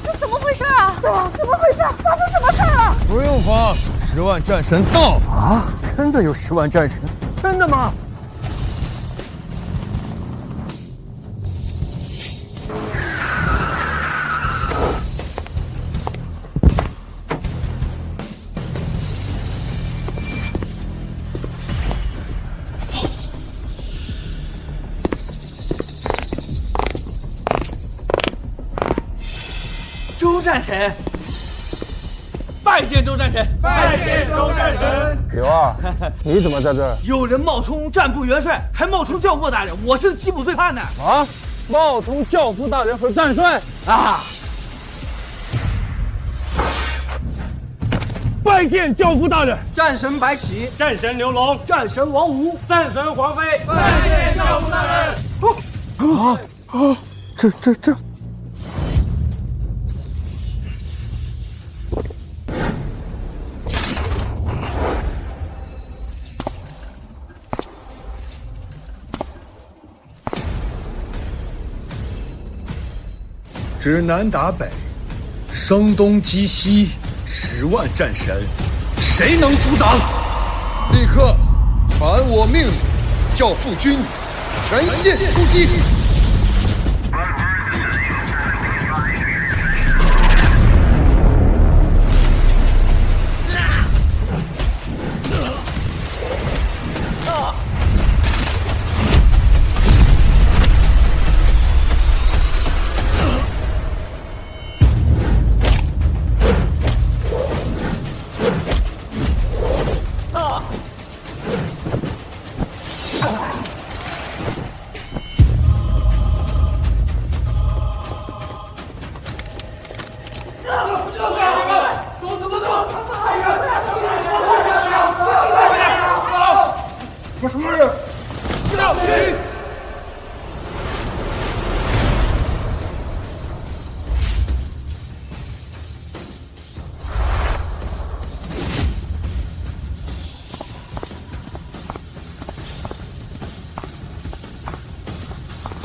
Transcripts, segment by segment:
这怎么回事啊？怎么回事？发生什么事了？不用慌，10万战神到啊！真的有10万战神？真的吗？周战神，拜见周战神，拜见周战神。刘二，你怎么在这儿？有人冒充战部元帅，还冒充教父大人，我正缉捕罪犯呢。啊！冒充教父大人和战帅啊！拜见教父大人！战神白起，战神刘龙，战神王吴，战神黄飞，拜见教父大人。这。指南打北，声东击西，10万战神，谁能阻挡？立刻传我命令，教父军全线出击！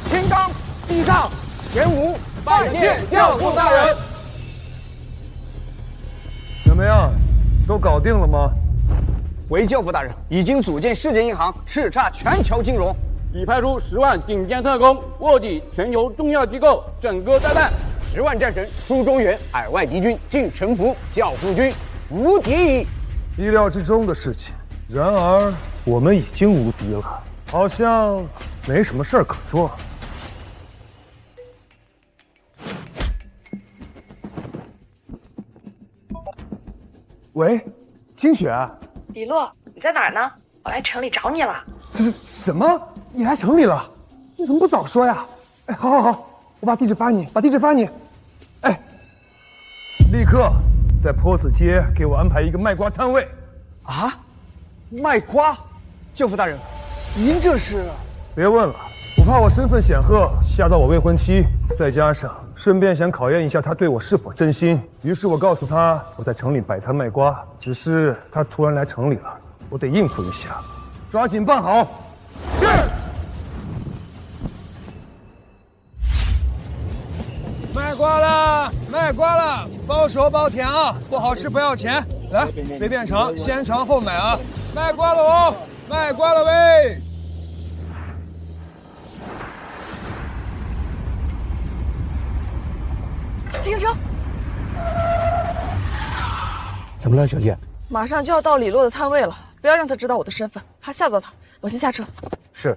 天罡地上，玄武拜见教父大人。怎么样，都搞定了吗？回教父大人，已经组建世界银行，叱咤全球金融，已派出10万顶尖特工卧底全球重要机构，整个炸弹。10万战神出中原，海外敌军尽臣服，教父军无敌矣。意料之中的事情，然而我们已经无敌了，好像没什么事儿可做。喂，清雪，李洛，你在哪儿呢？我来城里找你了。什么？你来城里了？你怎么不早说呀？哎，好，我把地址发你，哎，立刻在坡子街给我安排一个卖瓜摊位。啊，卖瓜？教父大人，您这是？别问了，我怕我身份显赫吓到我未婚妻，再加上顺便想考验一下她对我是否真心，于是我告诉她我在城里摆摊卖瓜，只是她突然来城里了，我得应付一下，抓紧办好。是。卖瓜了，包熟包甜啊，不好吃不要钱。来，随便尝，先尝后买啊。卖瓜了哦，卖瓜了喂。停车！怎么了，小姐？马上就要到李洛的摊位了，不要让他知道我的身份，怕吓到他。我先下车。是。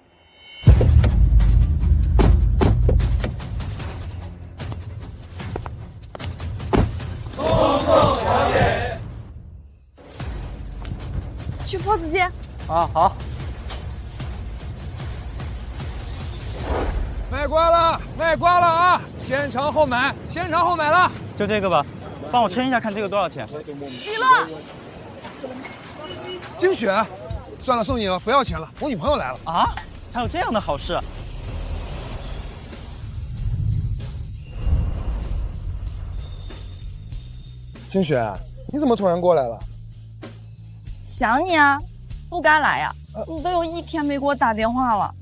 去坡子街。啊，好。卖瓜了啊！先尝后买了。就这个吧，帮我称一下，看这个多少钱？李洛，金雪，算了，送你了，不要钱了，我女朋友来了啊！还有这样的好事？金雪，你怎么突然过来了？想你啊，不该来呀。你都有1天没给我打电话了，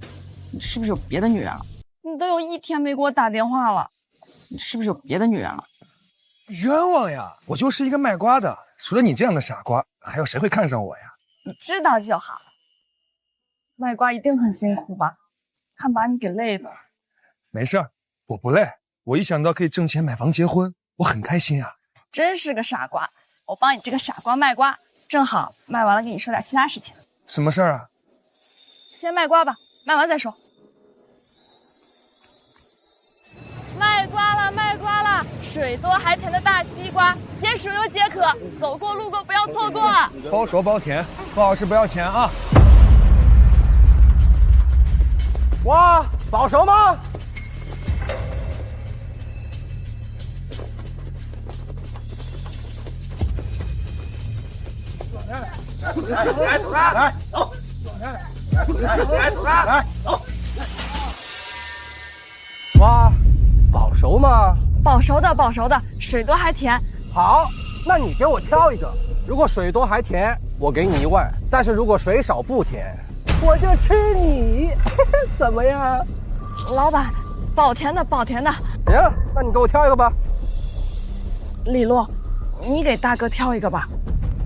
你是不是有别的女人了？你都有1天没给我打电话了，你是不是有别的女人了？冤枉呀！我就是一个卖瓜的，除了你这样的傻瓜，还有谁会看上我呀？你知道就好。卖瓜一定很辛苦吧？看把你给累的。没事儿，我不累。我一想到可以挣钱买房结婚，我很开心啊。真是个傻瓜，我帮你这个傻瓜卖瓜，正好卖完了跟你说点其他事情。什么事儿啊？先卖瓜吧，卖完再说。卖瓜了，卖瓜了！水多还甜的大西瓜，解暑又解渴，走过路过不要错过。包熟包甜，不好吃不要钱啊！哇，保熟吗？来，走！来，走！哇，保熟吗？保熟的，保熟的，水多还甜。好，那你给我挑一个。如果水多还甜，我给你1万；但是如果水少不甜，我就吃你，怎么样？老板，保甜的，保甜的。行，那你给我挑一个吧。李洛，你给大哥挑一个吧。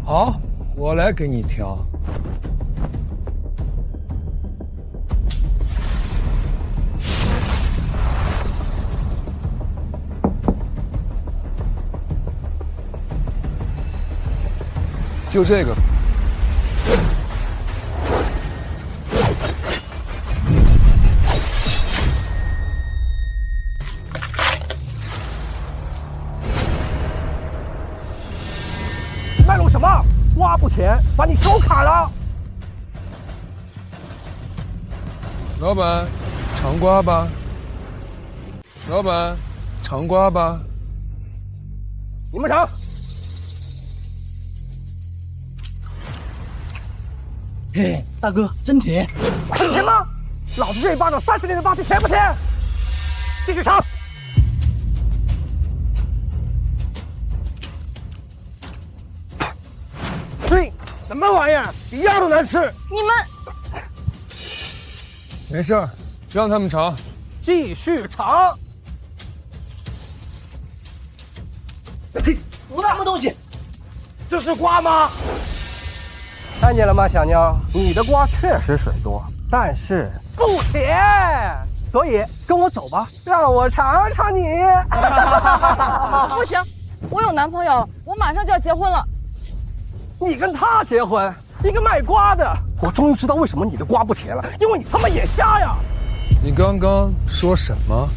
好，我来给你挑。就这个。卖弄什么？瓜不甜，把你手砍了！老板，尝瓜吧。老板，尝瓜吧。你们尝。嘿，大哥，真甜。很甜吗？老子这一巴掌30年的疤皮甜不甜？继续尝。嘿，什么玩意儿，一样都难吃。你们没事儿，让他们尝。继续尝。什么东西？这是瓜吗？看见了吗，小妞？你的瓜确实水多，但是不甜，所以跟我走吧，让我尝尝你。不行，我有男朋友了，我马上就要结婚了。你跟他结婚，一个卖瓜的，我终于知道为什么你的瓜不甜了，因为你他妈眼瞎呀！你刚刚说什么？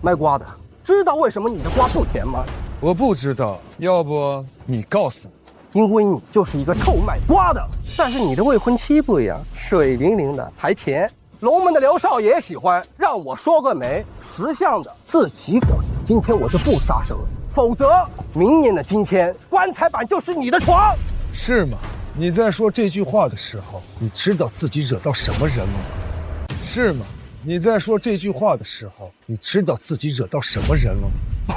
卖瓜的，知道为什么你的瓜不甜吗？我不知道，要不你告诉我。因为你就是一个臭卖瓜的，但是你的未婚妻不一样，水灵灵的还甜。龙门的刘少爷喜欢，让我说个媒，识相的自己滚。今天我就不撒手了，否则明年的今天，棺材板就是你的床。是吗？你在说这句话的时候，你知道自己惹到什么人了吗？是吗？你在说这句话的时候，你知道自己惹到什么人了吗？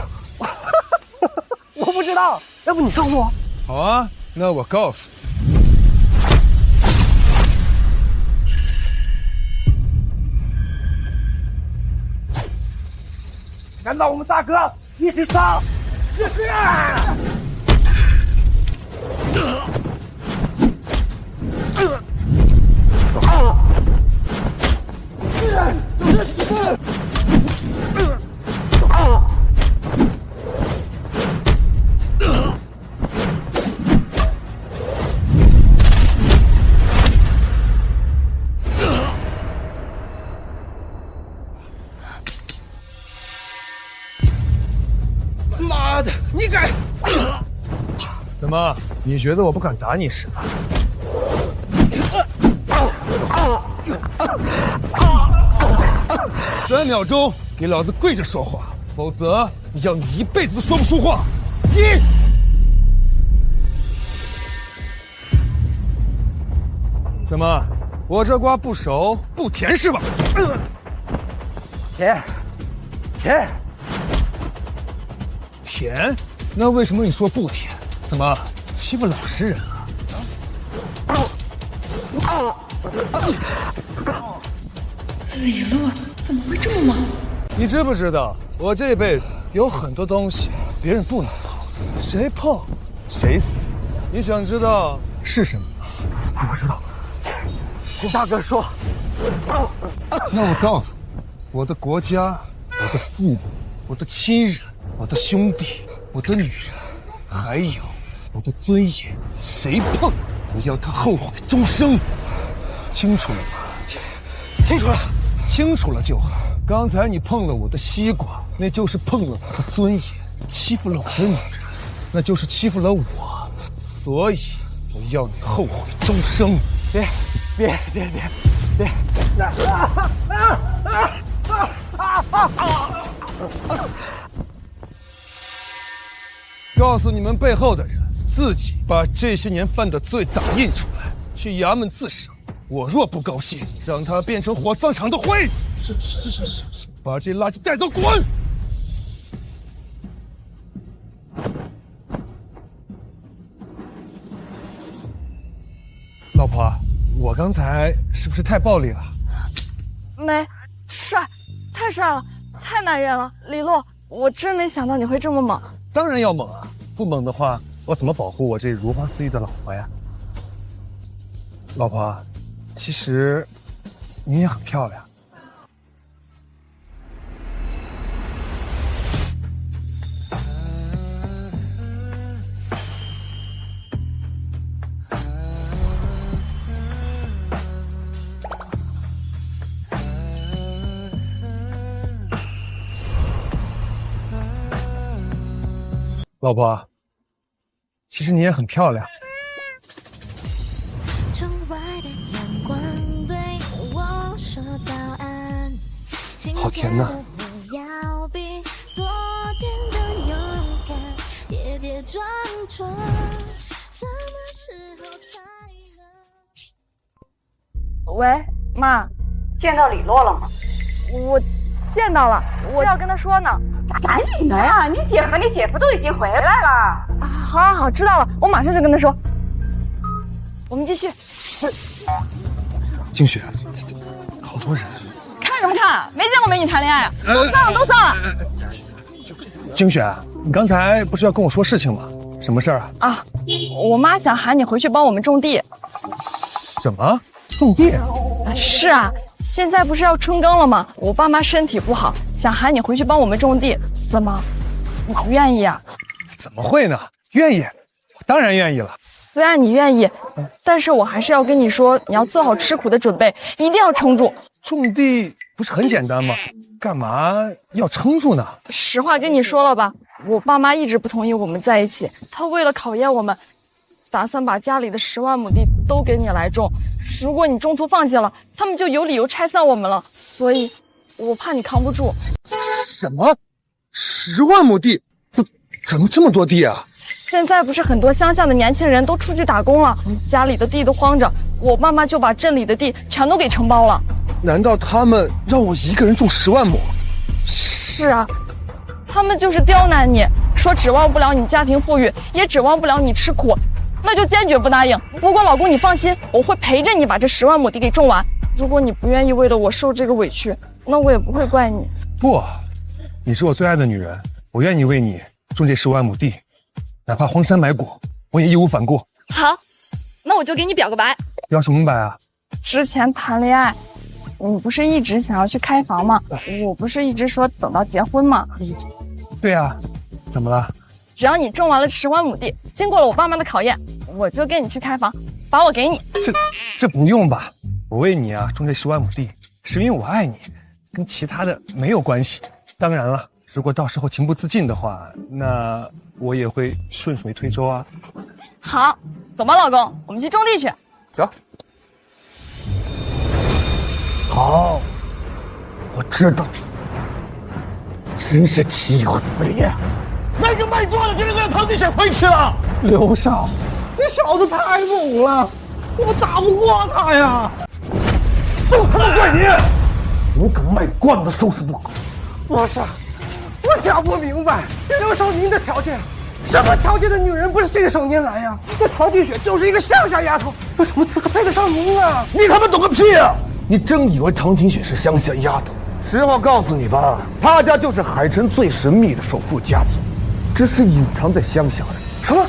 我不知道，要不你告诉我。好啊，那我告诉你。难道我们大哥一起上？这是。妈的，你敢！怎么？你觉得我不敢打你是吧？3秒钟，给老子跪着说话，否则要你一辈子都说不出话。1。怎么？我这瓜不熟不甜是吧？甜，甜。甜？那为什么你说不甜？怎么欺负老实人啊？李洛怎么会这么猛？你知不知道，我这辈子有很多东西别人不能碰，谁碰谁死。你想知道是什么吗？我不知道，请大哥说。那我告诉你，我的国家，我的父母，我的亲人，我的兄弟，我的女人，还有我的尊严，谁碰，我要他后悔终生。清楚了吗？清楚了，清楚了就好。刚才你碰了我的西瓜，那就是碰了我的尊严；欺负了我的女人，那就是欺负了我。所以我要你后悔终生。别！告诉你们背后的人，自己把这些年犯的罪打印出来，去衙门自首。我若不高兴，让他变成火葬场的灰。是，把这垃圾带走，滚！老婆，我刚才是不是太暴力了？没，帅，太帅了，太男人了。李洛，我真没想到你会这么猛。当然要猛啊！不猛的话，我怎么保护我这如花似玉的老婆呀？老婆，其实你也很漂亮。老婆，其实你也很漂亮。好甜呐！喂，妈，见到李洛了吗？我见到了，我要跟他说呢。赶紧的呀！你姐和你姐夫都已经回来了。好，知道了，我马上就跟他说。我们继续。静雪，好多人。看什么看？没见过美女谈恋爱啊！都散了。静雪，你刚才不是要跟我说事情吗？什么事儿啊？我妈想喊你回去帮我们种地。什么？种地？是啊，现在不是要春耕了吗？我爸妈身体不好，想喊你回去帮我们种地，怎么？你不愿意啊？怎么会呢？愿意，我当然愿意了。虽然你愿意，但是我还是要跟你说，你要做好吃苦的准备，一定要撑住。种地不是很简单吗？干嘛要撑住呢？实话跟你说了吧，我爸妈一直不同意我们在一起，他为了考验我们，打算把家里的10万亩地都给你来种。如果你中途放弃了，他们就有理由拆散我们了。所以，我怕你扛不住。什么？10万亩地？怎么这么多地啊？现在不是很多乡下的年轻人都出去打工了，家里的地都荒着，我爸妈就把镇里的地全都给承包了。难道他们让我一个人种10万亩？是啊，他们就是刁难你，说指望不了你家庭富裕，也指望不了你吃苦，那就坚决不答应。不过老公你放心，我会陪着你把这10万亩地给种完。如果你不愿意为了我受这个委屈，那我也不会怪你。不，你是我最爱的女人，我愿意为你种这10万亩地，哪怕荒山埋骨，我也义无反顾。好，那我就给你表个白。表什么白啊？之前谈恋爱，你不是一直想要去开房吗？我不是一直说等到结婚吗？对啊，怎么了？只要你种完了10万亩地，经过了我爸妈的考验，我就跟你去开房，把我给你。这不用吧？我为你啊种这10万亩地，是因为我爱你，跟其他的没有关系。当然了，如果到时候情不自禁的话，那我也会顺水推舟啊。好，走吧，老公，我们去种地去。走。好，我知道，真是岂有此理！那个卖庄的竟然让唐地选回去了。刘少，你小子太猛了，我打不过他呀！都他妈怪你！你个卖罐子收拾不好。不是，我想不明白，刘少您的条件什么条件的女人不是信手拈来呀？这唐金雪就是一个乡下丫头，有什么资格配得上您啊？你他妈懂个屁啊！你真以为唐金雪是乡下丫头？实话告诉你吧，她家就是海城最神秘的首富家族，只是隐藏在乡下的。什么？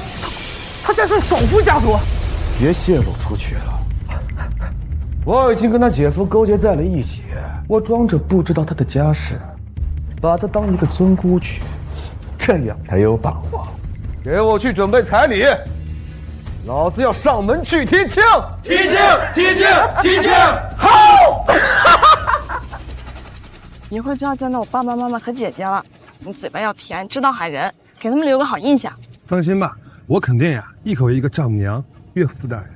他家是首富家族？别泄露出去了。我已经跟他姐夫勾结在了一起，我装着不知道他的家世，把他当一个村姑娶，这样才有把握。给我去准备彩礼，老子要上门去提亲！提亲！提亲！提亲！好！一会儿就要见到我爸爸妈妈和姐姐了，你嘴巴要甜，知道喊人，给他们留个好印象。放心吧，我肯定呀，一口一个丈母娘、岳父大人。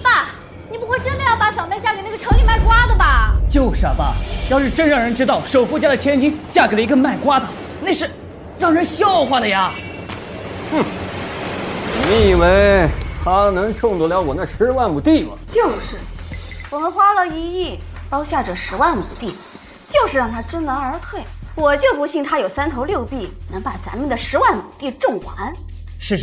爸，你不会真的要把小妹嫁给那个城里卖瓜的吧？就是啊，爸，要是真让人知道首富家的千金嫁给了一个卖瓜的，那是让人笑话的呀。哼，你以为他能种得了我那10万亩地吗？就是，我们花了1亿包下这10万亩地，就是让他知难而退。我就不信他有3头6臂能把咱们的10万亩地种完。是，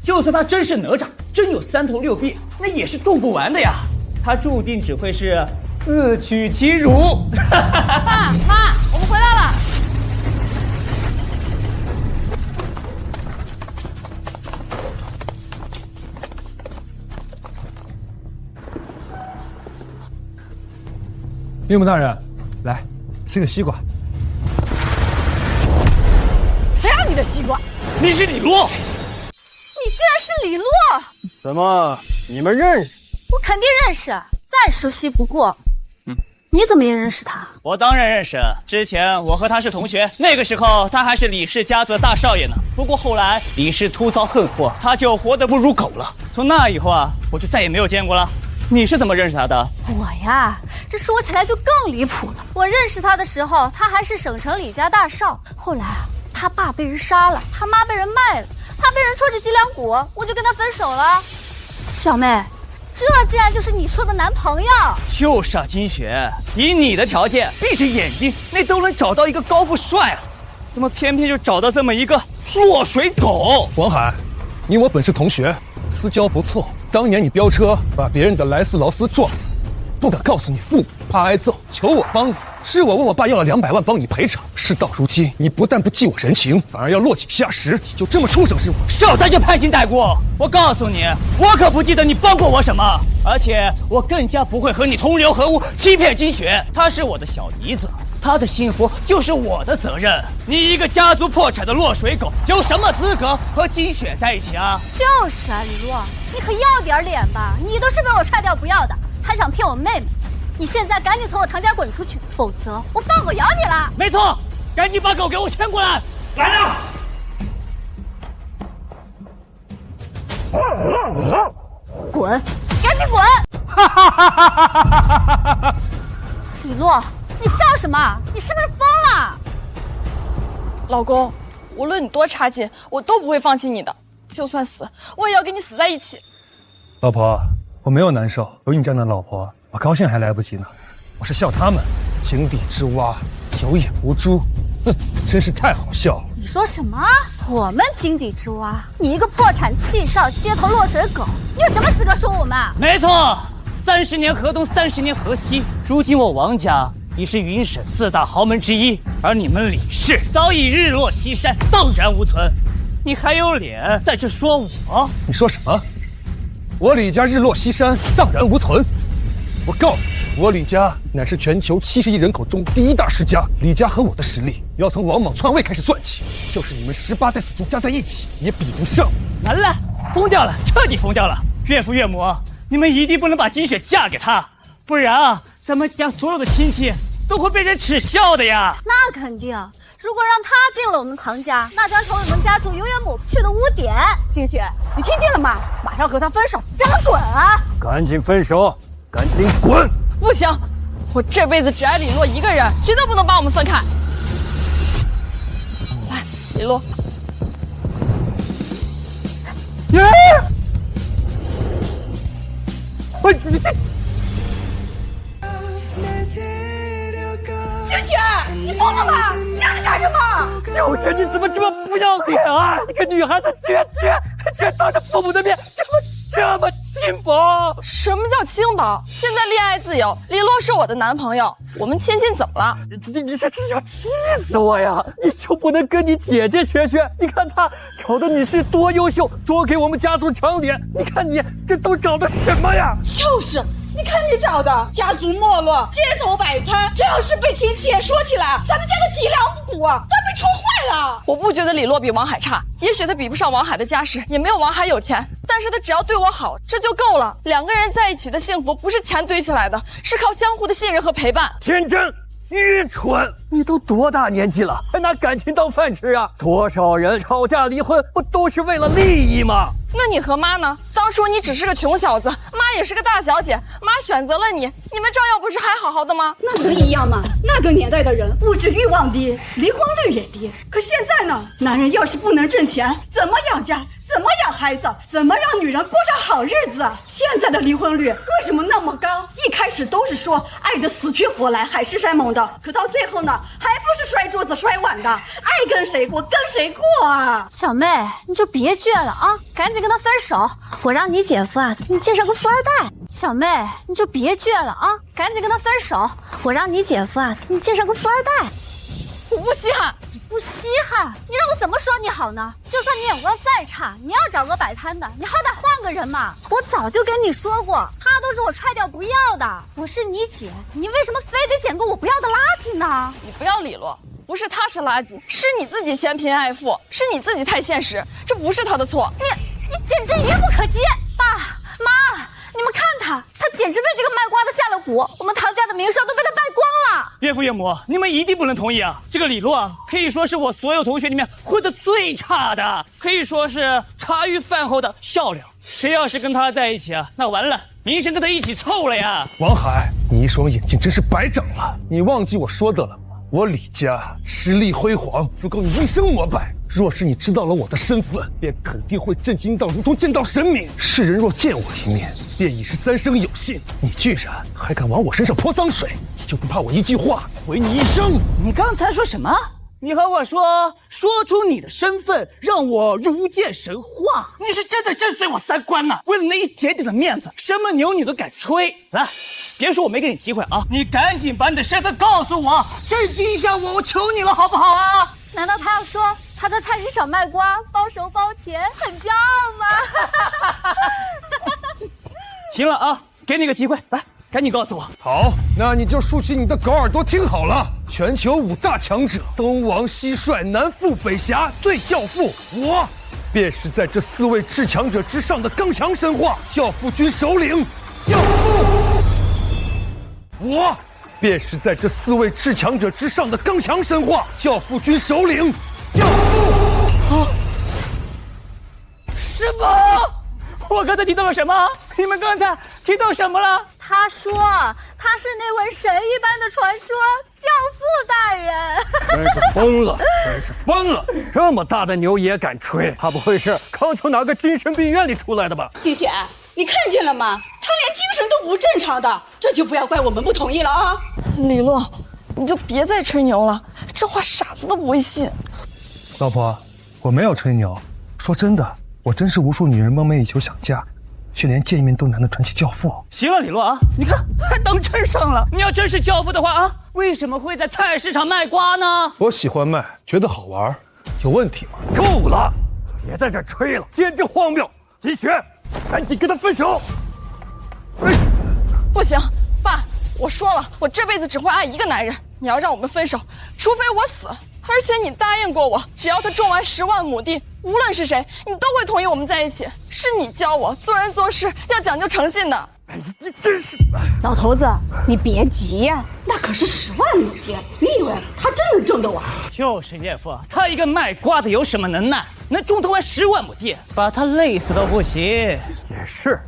就算他真是哪吒，真有3头6臂，那也是种不完的呀。他注定只会是自取其辱。爸妈，我们回来了。岳母大人，来，吃个西瓜。谁让你的西瓜？你是李洛？你竟然是李洛！怎么，你们认识？我肯定认识，再熟悉不过。你怎么也认识他？我当然认识，之前我和他是同学，那个时候他还是李氏家族的大少爷呢。不过后来李氏突遭横祸，他就活得不如狗了。从那以后啊，我就再也没有见过了。你是怎么认识他的？我呀，这说起来就更离谱了。我认识他的时候，他还是省城李家大少。后来啊，他爸被人杀了，他妈被人卖了，他被人戳着脊梁骨，我就跟他分手了。小妹，这竟然就是你说的男朋友？就是啊，金雪，以你的条件，闭着眼睛那都能找到一个高富帅啊，怎么偏偏就找到这么一个落水狗？王海，你我本是同学，私交不错。当年你飙车把别人的莱斯劳斯撞，不敢告诉你父母，怕挨揍，求我帮你。是我问我爸要了200万帮你赔偿。事到如今，你不但不记我人情，反而要落井下石，就这么畜生是我？少在这攀亲带故！我告诉你，我可不记得你帮过我什么，而且我更加不会和你同流合污，欺骗金雪。她是我的小姨子，她的幸福就是我的责任。你一个家族破产的落水狗，有什么资格和金雪在一起啊？就是啊，李洛，你可要点脸吧！你都是被我踹掉不要的，还想骗我妹妹？你现在赶紧从我唐家滚出去，否则我放狗咬你了！没错，赶紧把狗给我牵过来！来了！滚！赶紧滚！李洛，你笑什么？你是不是疯了？老公，无论你多差劲，我都不会放弃你的。就算死，我也要跟你死在一起。老婆，我没有难受，有你这样的老婆，我高兴还来不及呢。我是笑他们井底之蛙，有眼无珠，哼，真是太好笑了。你说什么？我们井底之蛙？你一个破产气少、街头落水狗，你有什么资格说我们？没错，30年河东，30年河西。如今我王家已是云省4大豪门之一，而你们李氏早已日落西山，荡然无存。你还有脸在这说我？你说什么？我李家日落西山，荡然无存？我告诉你，我李家乃是全球70亿人口中第1大世家。李家和我的实力，要从王莽篡位开始算起，就是你们18代祖宗加在一起，也比不上。完了，疯掉了，彻底疯掉了！岳父岳母，你们一定不能把金雪嫁给他，不然啊，咱们家所有的亲戚都会被人耻笑的呀。那肯定，如果让他进了我们唐家，那将成为我们家族永远抹不去的污点。金雪，你听见了吗？马上和他分手，让他滚啊！赶紧分手，赶紧滚！不行，我这辈子只爱李洛一个人，谁都不能把我们分开。来，李洛。金雪，你疯了吧？让开！干什么？有人你怎么这么不要脸啊！你个女孩子居然当着父母的面这么轻薄！什么叫轻薄？现在恋爱自由，李洛是我的男朋友，我们亲亲怎么了？你这要气死我呀！你就不能跟你姐姐学学？你看她找的女婿多优秀，多给我们家族长脸。你看你这都找的什么呀？就是，你看你找的，家族没落，街头摆摊。这要是被亲戚也说起来，咱们家的脊梁骨啊，都被戳坏了。我不觉得李洛比王海差，也许他比不上王海的家世，也没有王海有钱，但是他只要对我好，这就够了。两个人在一起的幸福不是钱堆起来的，是靠相互的信任和陪伴。天真愚蠢！你都多大年纪了，还拿感情当饭吃啊？多少人吵架离婚，不都是为了利益吗？那你和妈呢？当初你只是个穷小子，妈也是个大小姐，妈选择了你，你们照样不是还好好的吗？那能一样吗？那个年代的人物质欲望低，离婚率也低。可现在呢，男人要是不能挣钱，怎么养家？怎么养孩子？怎么让女人过上好日子？现在的离婚率为什么那么高？一开始都是说爱得死去活来，海誓山盟的，可到最后呢，还不是摔桌子摔碗的？爱跟谁过跟谁过啊！小妹，你就别倔了啊，赶紧跟他分手，我让你姐夫啊给你介绍个富二代。小妹，你就别倔了啊，赶紧跟他分手，我让你姐夫啊给你介绍个富二代。我不稀罕。不稀罕，你让我怎么说你好呢？就算你眼光再差，你要找个摆摊的，你好歹换个人嘛。我早就跟你说过，他都是我踹掉不要的。我是你姐，你为什么非得捡个我不要的垃圾呢？你不要李洛，不是他是垃圾，是你自己嫌贫爱富，是你自己太现实，这不是他的错。你简直愚不可及！爸妈，你们看他简直被这个卖瓜的下了蛊，我们唐家的名声都被他败光了。岳父岳母，你们一定不能同意啊！这个李洛啊，可以说是我所有同学里面混得最差的，可以说是茶余饭后的笑料。谁要是跟他在一起啊，那完了，名声跟他一起臭了呀！王海，你一双眼睛真是白长了，你忘记我说的了吗？我李家实力辉煌，足够你一生膜拜。若是你知道了我的身份，便肯定会震惊到如同见到神明。世人若见我一面，便已是三生有幸。你居然还敢往我身上泼脏水，你就不怕我一句话毁你一生？你刚才说什么？你和我说出你的身份，让我如见神话。你是真的震碎我三观呐！为了那一点点的面子，什么牛你都敢吹？来，别说我没给你机会啊！你赶紧把你的身份告诉我，震惊一下我，我求你了，好不好啊？难道他要说他在菜市场卖瓜，包熟包甜，很骄傲吗？行了啊，给你个机会，来，赶紧告诉我。好，那你就竖起你的狗耳朵听好了。全球5大强者，东王西帅，南富北侠，最教父，我便是在这4位至强者之上的刚强神话，教父军首领，教父。我便是在这4位至强者之上的刚强神话，教父军首领，教父。啊！什么？我刚才听到了什么？你们刚才听到什么了？他说他是那位神一般的传说教父大人。真是疯了，真是疯了！这么大的牛也敢吹？他不会是刚从哪个精神病院里出来的吧？季雪，你看见了吗？他连精神都不正常的，这就不要怪我们不同意了啊！李洛，你就别再吹牛了，这话傻子都不会信。老婆，我没有吹牛，说真的，我真是无数女人梦寐以求想嫁，却连见一面都难的传奇教父。行了，李洛啊，你看还当真上了。你要真是教父的话啊，为什么会在菜市场卖瓜呢？我喜欢卖，觉得好玩，有问题吗？够了，别在这吹了，简直荒谬！季雪，赶紧跟他分手。不行，爸，我说了，我这辈子只会爱一个男人。你要让我们分手，除非我死。而且你答应过我，只要他种完10万亩地，无论是谁，你都会同意我们在一起。是你教我做人做事要讲究诚信的。你真是……老头子，你别急呀，那可是10万亩地，你以为他真能种得完？就是岳父，他一个卖瓜的有什么能耐，能种得完10万亩地？把他累死都不行。也是，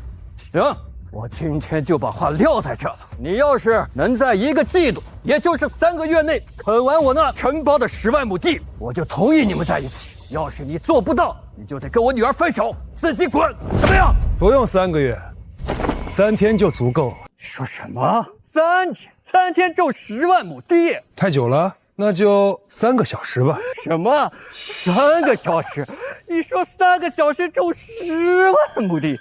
行。我今天就把话撂在这了。你要是能在1个季度，也就是3个月内啃完我那承包的10万亩地，我就同意你们在一起。要是你做不到，你就得跟我女儿分手，自己滚，怎么样？不用3个月，3天就足够。说什么3天？3天种10万亩地？太久了，那就3个小时吧。什么？3个小时？你说3个小时种10万亩地？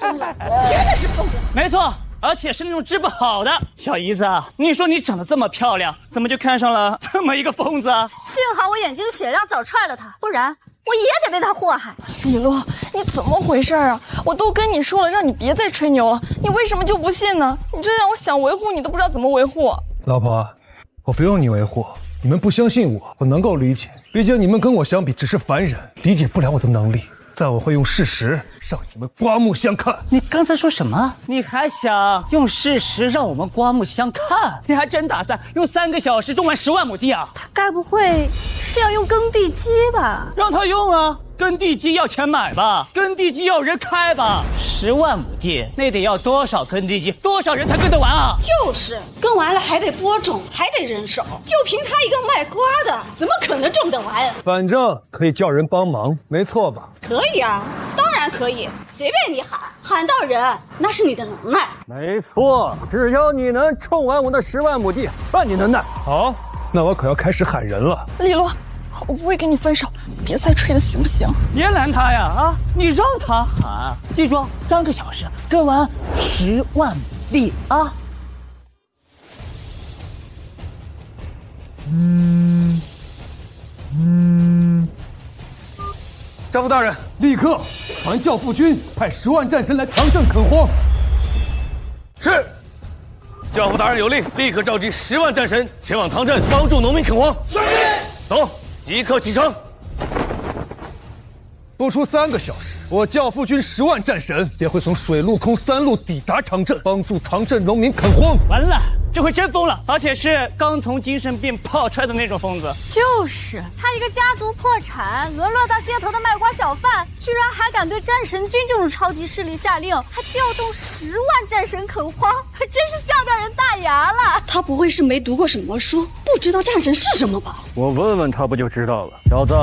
真的是疯子！没错，而且是那种治不好的。小姨子，你说你长得这么漂亮，怎么就看上了这么一个疯子啊？幸好我眼睛雪亮，早踹了他，不然我也得被他祸害。李洛，你怎么回事啊？我都跟你说了，让你别再吹牛了，你为什么就不信呢？你这让我想维护你都不知道怎么维护。老婆，我不用你维护，你们不相信我，我能够理解。毕竟你们跟我相比只是凡人，理解不了我的能力。但我会用事实让你们刮目相看。你刚才说什么？你还想用事实让我们刮目相看？你还真打算用3个小时种完10万亩地啊？他该不会是要用耕地机吧？让他用啊！耕地机要钱买吧，耕地机要人开吧。10万亩地，那得要多少耕地机？多少人才耕得完啊？就是耕完了还得播种，还得人手，就凭他一个卖瓜的，怎么可能种得完？反正可以叫人帮忙，没错吧？可以啊，当然可以，随便你喊，喊到人那是你的能耐。没错，只要你能种完我那10万亩地，算你能耐。好，那我可要开始喊人了。李洛，我不会跟你分手，别再吹了，行不行？别拦他呀！啊，你让他喊，记住，3个小时耕完10万亩地啊！丈夫大人，立刻传教父军派10万战神来唐镇垦荒。是。教父大人有令，立刻召集10万战神前往唐镇，帮助农民垦荒。遵命。走，即刻启程。不出3个小时，我教父军10万战神便会从水陆空3路抵达唐镇，帮助唐镇农民垦荒。完了，这回真疯了，而且是刚从精神病跑出来的那种疯子。就是他一个家族破产，沦落到街头的卖瓜小贩，居然还敢对战神军这种超级势力下令，还调动10万战神垦荒，真是笑掉人大牙了。他不会是没读过什么书，不知道战神是什么吧？我问问他不就知道了。小子，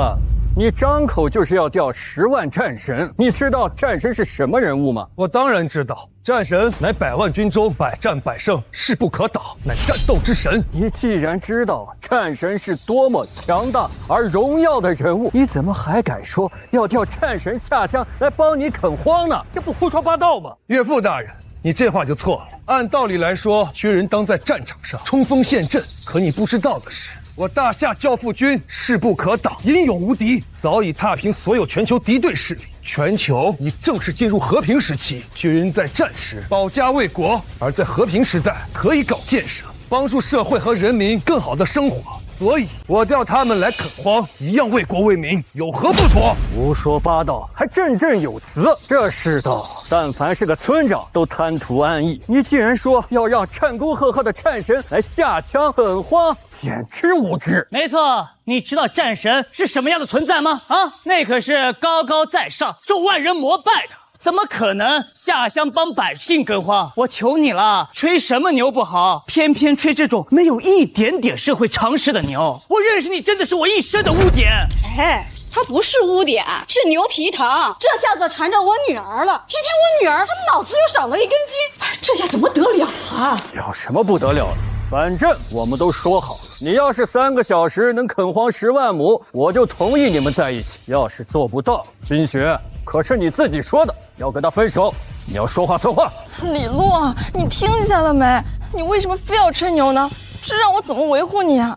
你张口就是要调10万战神，你知道战神是什么人物吗？我当然知道，战神乃100万军中百战百胜，势不可挡，乃战斗之神。你既然知道战神是多么强大而荣耀的人物，你怎么还敢说要调战神下江来帮你垦荒呢？这不胡说八道吗？岳父大人，你这话就错了。按道理来说，薛仁当在战场上冲锋陷阵，可你不知道的是，我大夏教父军势不可挡，英勇无敌，早已踏平所有全球敌对势力。全球已正式进入和平时期。薛仁在战时保家卫国，而在和平时代可以搞建设，帮助社会和人民更好的生活。所以我调他们来垦荒，一样为国为民，有何不妥？胡说八道，还振振有词。这世道，但凡是个村长都贪图安逸。你既然说要让战功赫赫的战神来下枪垦荒，简直无知。没错，你知道战神是什么样的存在吗？啊，那可是高高在上，受万人膜拜的。怎么可能下乡帮百姓耕荒？我求你了，吹什么牛不好，偏偏吹这种没有一点点社会常识的牛。我认识你真的是我一生的污点。哎，他不是污点，是牛皮糖，这下子缠着我女儿了。偏偏我女儿她脑子又少了一根筋，这下怎么得了啊？有什么不得了的？反正我们都说好了，你要是3个小时能垦荒10万亩，我就同意你们在一起。要是做不到，金雪，可是你自己说的要跟他分手，你要说话算话。李洛，你听见了没？你为什么非要吹牛呢？这让我怎么维护你啊？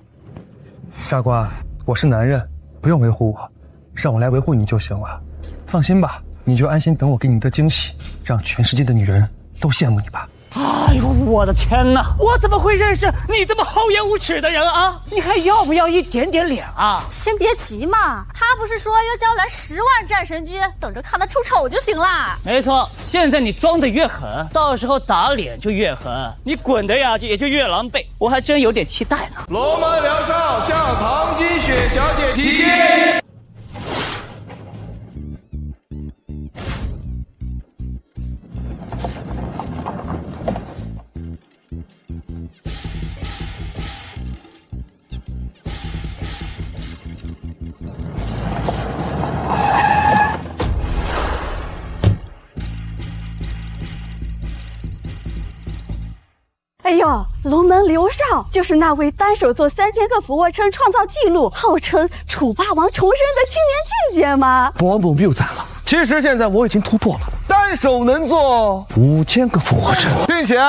傻瓜，我是男人，不用维护我，让我来维护你就行了。放心吧，你就安心等我给你的惊喜，让全世界的女人都羡慕你吧。哎呦，我的天哪！我怎么会认识你这么厚颜无耻的人啊？你还要不要一点点脸啊？先别急嘛，他不是说要招来10万战神军，等着看他出丑就行啦。没错，现在你装得越狠，到时候打脸就越狠，你滚的呀也就越狼狈。我还真有点期待呢。罗门梁少向唐金雪小姐提亲。哎哎呦，龙门刘少就是那位单手做3000个俯卧撑创造纪录，号称楚霸王重生的青年俊杰吗？伯母谬赞了。其实现在我已经突破了，单手能做5000个俯卧撑，并且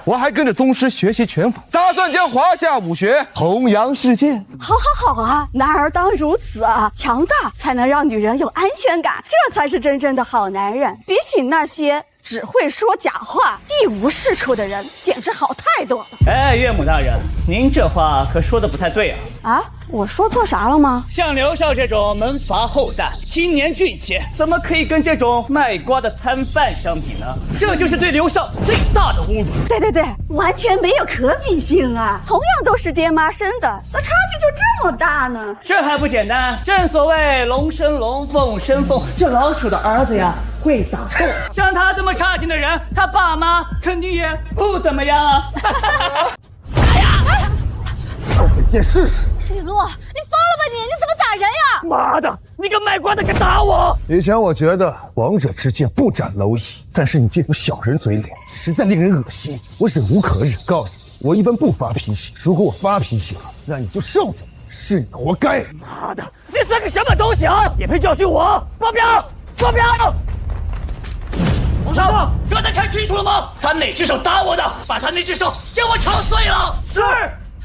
我还跟着宗师学习拳法，打算将华夏武学弘扬世界。好啊，男儿当如此啊，强大才能让女人有安全感，这才是真正的好男人。比起那些只会说假话、一无是处的人，简直好太多了。哎，岳母大人，您这话可说的不太对啊！啊，我说错啥了吗？像刘少这种门阀后代、青年俊杰，怎么可以跟这种卖瓜的摊贩相比呢？这就是对刘少最大的侮辱。对，完全没有可比性啊！同样都是爹妈生的，咋差距就这么大呢？这还不简单？正所谓龙生龙，凤生凤，这老鼠的儿子呀会打洞。像他这么差劲的人，他爸妈肯定也不怎么样啊！这件试试。李璐，你疯了吧你？你怎么打人呀？妈的，你个卖瓜的敢打我！以前我觉得王者之剑不斩蝼蚁，但是你这种小人嘴脸实在令人恶心，我忍无可忍。告诉你，我一般不发脾气，如果我发脾气了，那你就受着，是你活该。妈的，你算个什么东西啊！也配教训我？保镖！王少，刚才看清楚了吗？他哪只手打我的？把他那只手给我敲碎了！是。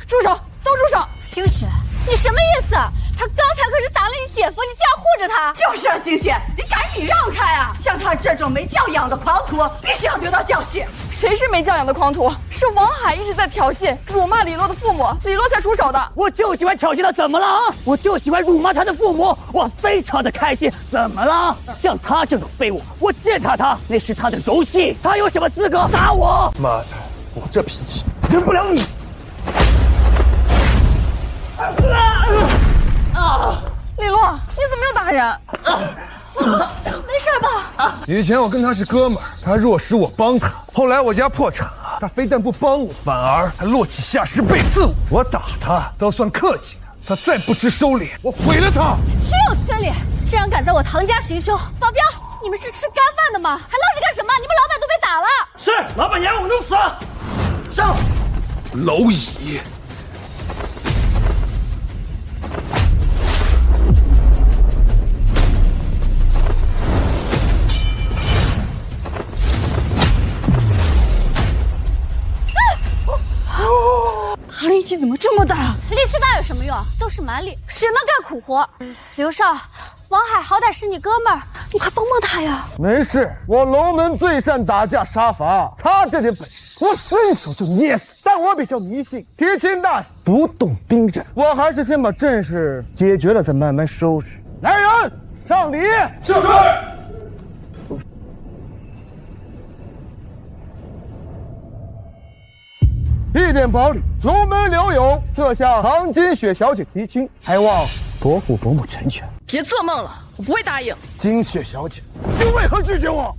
住手，都住手！惊雪，你什么意思？他刚才可是打了你姐夫，你竟然护着他！就是啊，惊雪，你赶紧让开啊！像他这种没教养的狂徒，必须要得到教训。谁是没教养的狂徒？是王海一直在挑衅、辱骂李洛的父母，李洛才出手的。我就喜欢挑衅他，怎么了啊？我就喜欢辱骂他的父母，我非常的开心，怎么了？像他这种废物，我践踏他那是他的荣幸，他有什么资格打我？妈的，我这脾气忍不了你。李洛，你怎么又打人？没事吧？以前我跟他是哥们儿，他弱时我帮他，后来我家破产了，他非但不帮我，反而还落井下石背刺我。我打他都算客气的，他再不知收敛，我毁了他。岂有此理！竟然敢在我唐家行凶！保镖，你们是吃干饭的吗？还愣着干什么？你们老板都被打了。是，老板娘我弄死。上。蝼蚁。他力气怎么这么大？力气大有什么用？都是蛮力，谁能干苦活？刘少，王海好歹是你哥们儿，你快帮帮他呀！没事，我龙门最善打架杀伐，他这点本事我伸手就捏死。但我比较迷信，提亲大喜不动兵刃，我还是先把阵势解决了，再慢慢收拾。来人，上礼！是。一点保礼，龙门刘勇特向唐金雪小姐提亲，还望伯父伯母成全。别做梦了，我不会答应。金雪小姐，你为何拒绝我？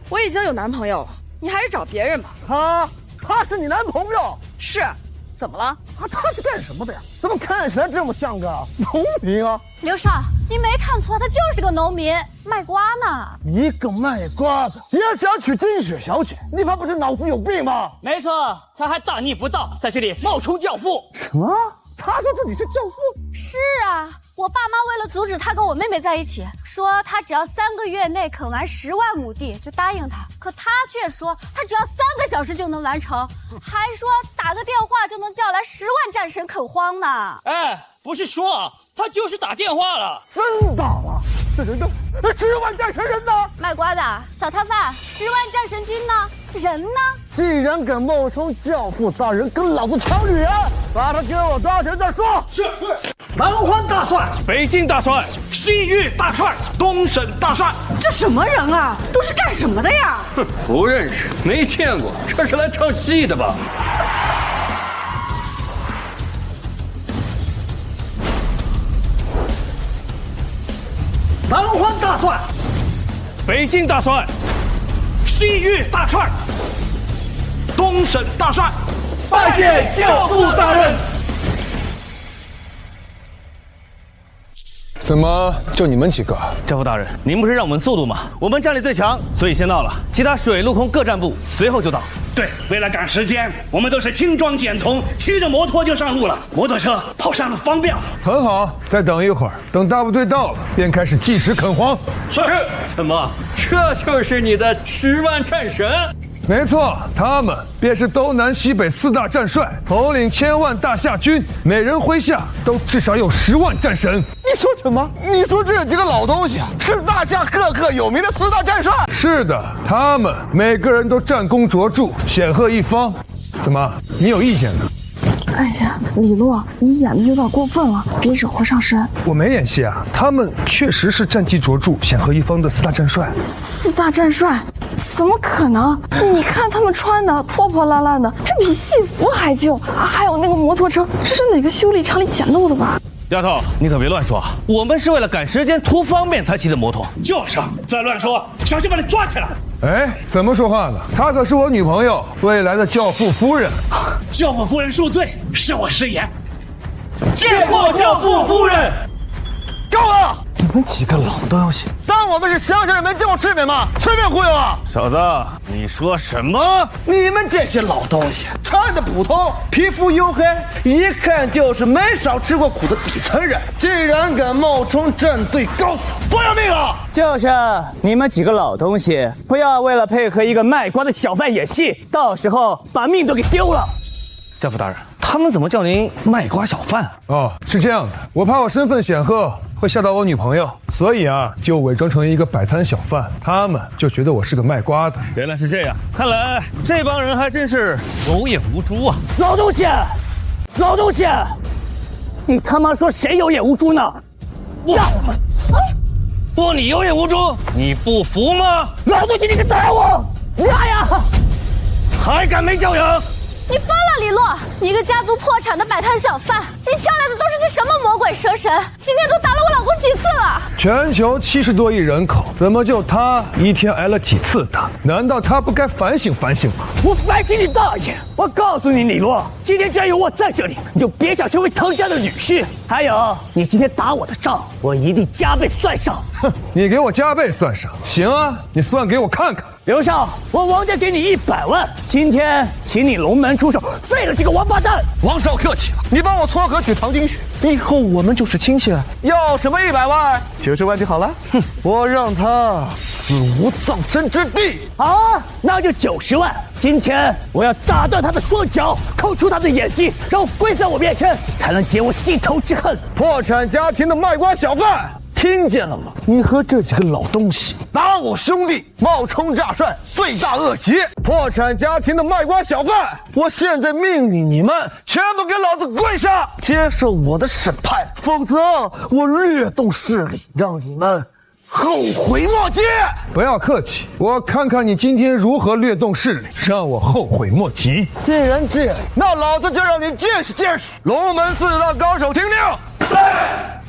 我已经有男朋友了，你还是找别人吧。他是你男朋友？是，怎么了？他是干什么的呀？怎么看起来这么像个农民啊？刘少，你没看错，他就是个农民，卖瓜呢。一个卖瓜的也想娶金雪小姐，你怕不是脑子有病吗？没错，他还大逆不道，在这里冒充教父。什么？他说自己是教父？是啊，我爸妈为了阻止他跟我妹妹在一起，说他只要3个月内啃完10万亩地就答应他，可他却说他只要3个小时就能完成，还说打个电话就能叫来10万战神垦荒呢。哎，不是说啊，他就是打电话了。真打啊！这人呢？10万战神人呢？卖瓜的小摊贩，10万战神军呢？人呢？既然敢冒充教父大人跟老子抢女人，把他给我抓起来再说。是。南欢大帅，北境大帅，西域大帅，东省大帅，这什么人啊？都是干什么的呀？哼，不认识，没见过，这是来唱戏的吧？南欢大帅，北境大帅，西域大帅，东省大帅，拜见教父大人。怎么就你们几个？教父大人，您不是让我们速度吗？我们战力最强，所以先到了，其他水陆空各战部随后就到。对，为了赶时间，我们都是轻装简从，骑着摩托就上路了。摩托车跑上路方便了。很好，再等一会儿，等大部队到了，便开始计时垦荒。是。怎么，这就是你的10万战神？没错，他们便是东南西北4大战帅，统领1000万大夏军，每人麾下都至少有10万战神。你说什么？你说这几个老东西是大夏赫赫有名的4大战帅？是的，他们每个人都战功卓著，显赫一方。怎么，你有意见呢？哎呀，李洛，你演的有点过分了，别惹祸上身。我没演戏啊，他们确实是战绩卓著、显赫一方的4大战帅。4大战帅？怎么可能？你看他们穿的破破烂烂的，这比戏服还旧啊！还有那个摩托车，这是哪个修理厂里捡漏的吧？丫头，你可别乱说，我们是为了赶时间图方便才骑的摩托。就是，再乱说，小心把你抓起来。哎，怎么说话呢？她可是我女朋友，未来的教父夫人。教父夫人恕罪，是我失言。见过教父夫人。够了！你们几个老东西，当我们是乡下人没见过世面吗？随便忽悠啊！小子，你说什么？你们这些老东西，穿的普通，皮肤黝黑，一看就是没少吃过苦的底层人，竟然敢冒充战队高层，不要命啊！就是你们几个老东西，不要为了配合一个卖瓜的小贩演戏，到时候把命都给丢了。教父大人，他们怎么叫您卖瓜小贩？哦，是这样的，我怕我身份显赫会吓到我女朋友，所以啊，就伪装成一个摆摊小贩，他们就觉得我是个卖瓜的。原来是这样，看来这帮人还真是有眼无珠啊！老东西，老东西，你他妈说谁有眼无珠呢？不，你有眼无珠，你不服吗？老东西，你敢打我！呀！还敢没教养？你疯了，李洛！你一个家族破产的摆摊小贩，你招来的都是些什么魔鬼蛇神？今天都打了我老公几次了？全球70多亿人口，怎么就他一天挨了几次打？难道他不该反省反省吗？我反省你大爷！我告诉你，李洛，今天只要有我在这里，你就别想成为唐家的女婿。还有，你今天打我的账，我一定加倍算上。哼，你给我加倍算上？行啊，你算给我看看。刘少，我王家给你100万，今天请你龙门出手，废了这个王八蛋。王少客气了，你帮我撮合娶唐金雪，以后我们就是亲戚了。要什么100万？90万就好了。哼，我让他死无葬身之地。好啊，那就90万。今天我要打断他的双脚，抠出他的眼睛，然后跪在我面前，才能解我心头之恨。破产家庭的卖瓜小贩，听见了吗？你和这几个老东西打我兄弟，冒充诈帅，罪大恶极！破产家庭的卖瓜小贩，我现在命令你们全部给老子跪下，接受我的审判，否则我略动势力，让你们后悔莫及！不要客气，我看看你今天如何略动势力，让我后悔莫及。既然这样，那老子就让你见识见识龙门4大高手！听令，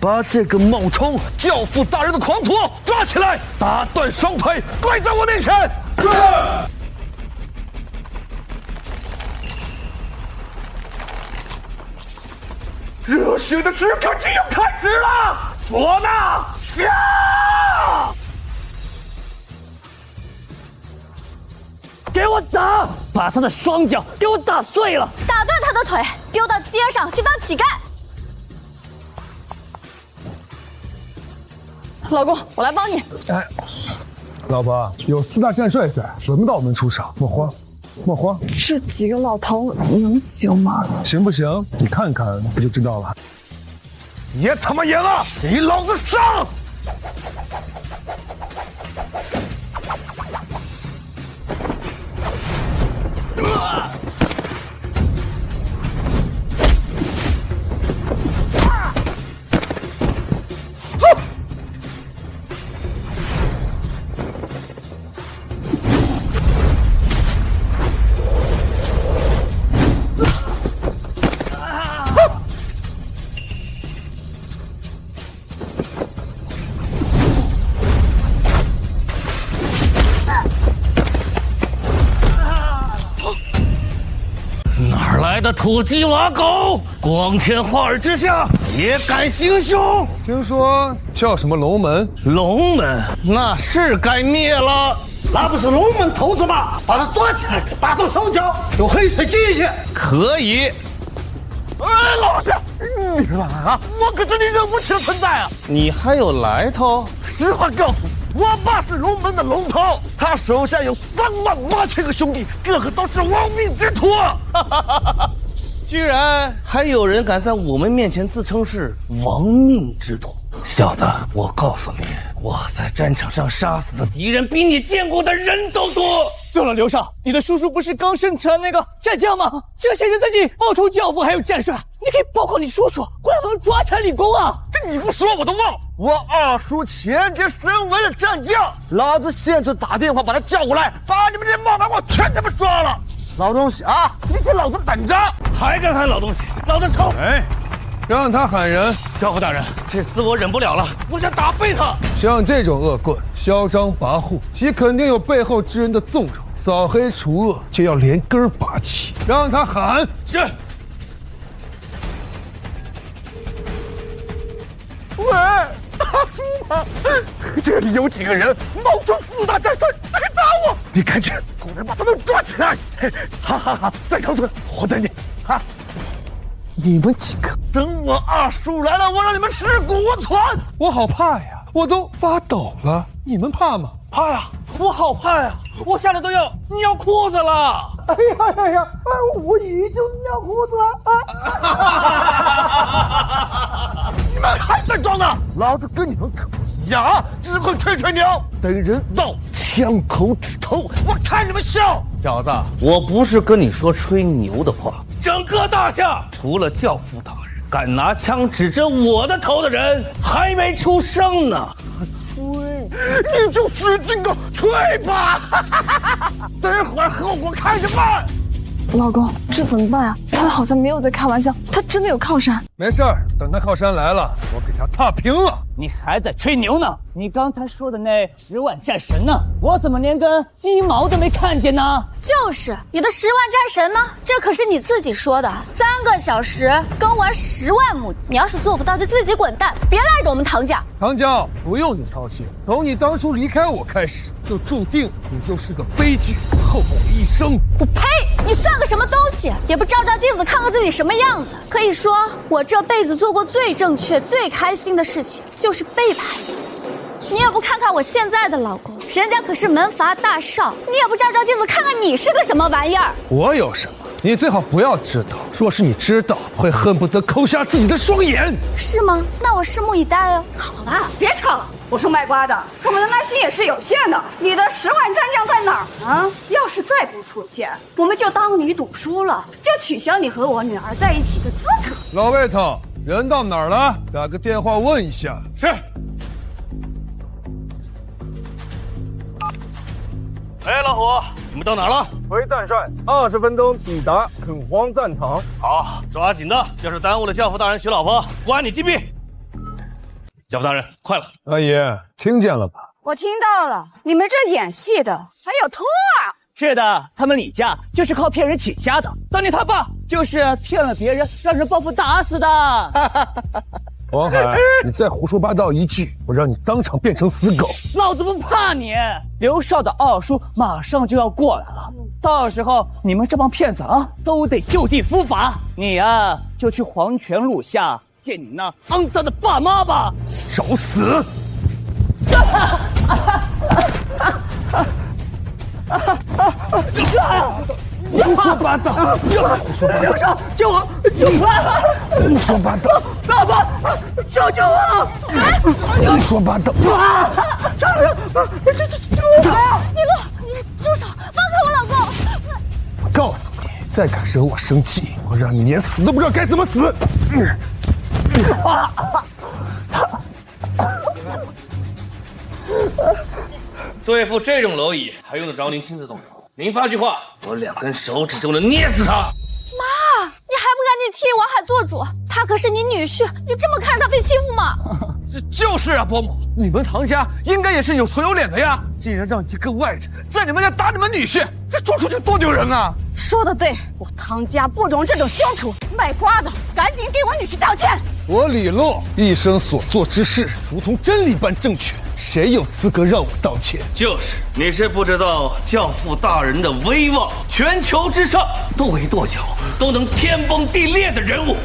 把这个冒充教父大人的狂徒抓起来，打断双腿，跪在我面前。热血的时刻就要开始了，唢呐响！给我打！把他的双脚给我打碎了，打断他的腿，丢到街上去当乞丐。老公，我来帮你。哎，老婆，有4大战帅在，轮不到我们出手，莫慌。莫慌，这几个老头能行吗？行不行？你看看不就知道了。别他妈演了，给老子上！来的土鸡瓦狗，光天化日之下也敢行凶？听说叫什么龙门？龙门那是该灭了。那不是龙门头子吗？把他抓起来，打断手脚，用黑水浸下。可以。哎，老实，你干嘛啊？我可是你认不起的存在啊！你还有来头？实话告诉你，我爸是龙门的龙头，他手下有38000个兄弟，个个都是亡命之徒。居然还有人敢在我们面前自称是亡命之徒！小子，我告诉你，我在战场上杀死的敌人比你见过的人都多。对了，刘少，你的叔叔不是刚升成那个战将吗？这些人自己冒充教父还有战帅，你可以报告你叔叔，过来帮抓陈立功啊！这你不说我都忘了，我二叔前天升为了战将，老子现在打电话把他叫过来，把你们这些冒牌货全他妈抓了！老东西啊，你给老子等着！还敢喊老东西，老子抽！哎，让他喊人。教父大人，这厮我忍不了了，我想打废他。像这种恶棍，嚣张跋扈，其肯定有背后之人的纵容。扫黑除恶就要连根拔起，让他喊。是。喂，大叔吗？这里有几个人冒充4大战帅来打我，你赶紧给我把他们抓起来！好，在长春，我等你啊！你们几个等我二叔来了，我让你们尸骨无存！我好怕呀，我都发抖了，你们怕吗？怕呀，我好怕呀，我吓得都要尿裤子了！哎呀，我已经尿裤子了！你们还在装呢？老子跟你们可不一样，只会吹吹牛。等人到枪口指头，我看你们笑！小子，我不是跟你说吹牛的话，整个大夏除了教父大人，敢拿枪指着我的头的人还没出生呢。吹，你就使劲个吹吧！等会儿后果看着办。老公，这怎么办呀？他们好像没有在开玩笑，他真的有靠山。没事儿，等他靠山来了，我给他踏平了。你还在吹牛呢？你刚才说的那10万战神呢？我怎么连根鸡毛都没看见呢？就是你的10万战神呢？这可是你自己说的，3个小时耕完10万亩，你要是做不到就自己滚蛋，别赖着我们唐家。唐娇，不用你操心，从你当初离开我开始，就注定你就是个悲剧，后悔一生。我呸！你算个什么东西？也不照照镜子看看自己什么样子。可以说，我这辈子做过最正确、最开心的事情，就是背叛你。你也不看看我现在的老公，人家可是门阀大少。你也不照照镜子看看你是个什么玩意儿。我有什么？你最好不要知道。若是你知道，会恨不得抠下自己的双眼。是吗？那我拭目以待哦。好了，别吵了。我说卖瓜的，我们的耐心也是有限的。你的10万战将在哪儿呢？要是再不出现，我们就当你赌输了，就取消你和我女儿在一起的资格。老魏头，人到哪儿了？打个电话问一下。是。哎，老虎，你们到哪儿了？回战帅，20分钟抵达垦荒战场。好，抓紧的，要是耽误了教父大人娶老婆，关你禁闭。教父大人，快了！阿姨，听见了吧？我听到了，你们这演戏的还有托啊！是的，他们李家就是靠骗人起家的，当年他爸就是骗了别人，让人报复打死的。王海，你再胡说八道一句，我让你当场变成死狗！老子不怕你！刘少的二叔马上就要过来了，到时候你们这帮骗子啊，都得就地伏法。你呀，就去黄泉路下见你那肮脏的爸妈吧！找死！胡说八道！刘少，救我！救我！胡说八道！爸爸，救我！胡说八道！杀人！救我！李璐，你住手！放开我老公！我告诉你，再敢惹我生气，我让你连死都不知道该怎么死！对付这种蝼蚁，还用得着您亲自动手？您发句话，我2根手指就能捏死他。妈，你还不赶紧替王海做主？他可是你女婿，你这么看着他被欺负吗？就是啊，伯母，你们唐家应该也是有头有脸的呀，竟然让一个外人在你们家打你们女婿，这说出去多丢人啊！说得对，我唐家不容这种凶徒。卖瓜的，赶紧给我女婿道歉！我李洛一生所做之事，如同真理般正确，谁有资格让我道歉？就是，你是不知道教父大人的威望，全球之上跺一跺脚都能天崩地裂的人物，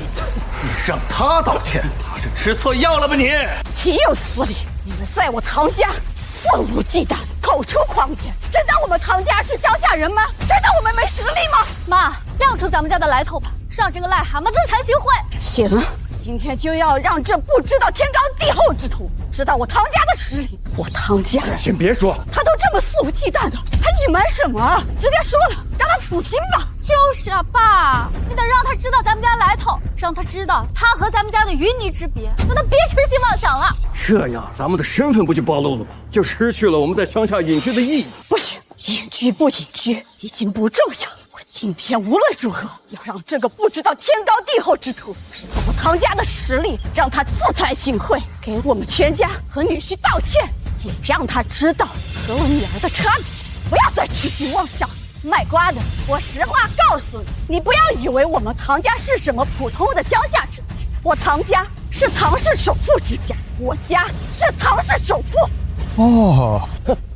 你让他道歉，他是吃错药了吧你？岂有此理！你们在我唐家肆无忌惮，口出狂言，真当我们唐家是乡下人吗？真当我们没实力吗？妈，亮出咱们家的来头吧，让这个癞蛤蟆自惭形秽。行，今天就要让这不知道天高地厚之徒知道我唐家的实力。我唐家，先别说，他都这么肆无忌惮的，还隐瞒什么啊？直接说了，让他死心吧。就是啊，爸，你得让他知道咱们家来头，让他知道他和咱们家的云泥之别，让他别痴心妄想了。这样咱们的身份不就暴露了吗？就失去了我们在乡下隐居的意义。不行，隐居不隐居已经不重要。我今天无论如何要让这个不知道天高地厚之徒知道我唐家的实力，让他自惭形秽，给我们全家和女婿道歉，也让他知道和我女儿的差别，不要再痴心妄想。卖瓜的，我实话告诉你，你不要以为我们唐家是什么普通的乡下者，我唐家是唐氏首富之家，我家是唐氏首富。哦，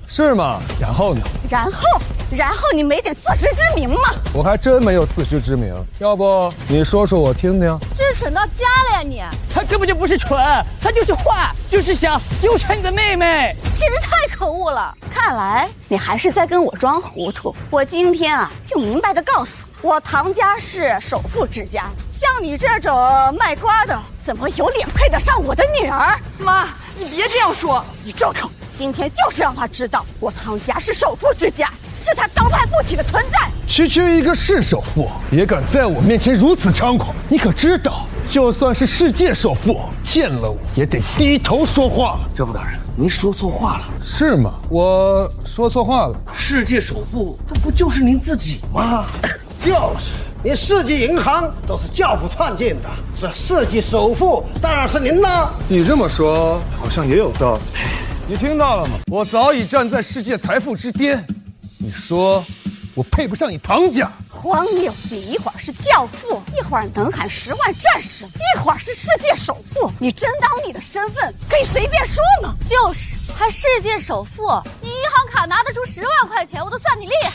是吗？然后呢？然后你没点自知之明吗？我还真没有自知之明，要不你说说我听听。这蠢到家了呀你！他根本就不是蠢，他就是坏，就是想纠缠你的妹妹，简直太可恶了。看来你还是在跟我装糊涂。我今天啊，就明白的告诉你，我唐家是首富之家，像你这种卖瓜的，怎么有脸配得上我的女儿？妈，你别这样说。你住口！今天就是让他知道，我唐家是首富之家，是他高攀不起的存在。区区一个市首富，也敢在我面前如此猖狂，你可知道，就算是世界首富，见了我也得低头说话。这副大人，您说错话了。是吗？我说错话了。世界首富，那不就是您自己吗？就是，连世纪银行都是教父创建的，这世纪首富当然是您啦。你这么说，好像也有道理。你听到了吗？我早已站在世界财富之巅。你说，我配不上你唐家？荒谬！你一会儿是教父，一会儿能喊10万战士，一会儿是世界首富，你真当你的身份可以随便说吗？就是，还世界首富，你银行卡拿得出10万块钱，我都算你厉害。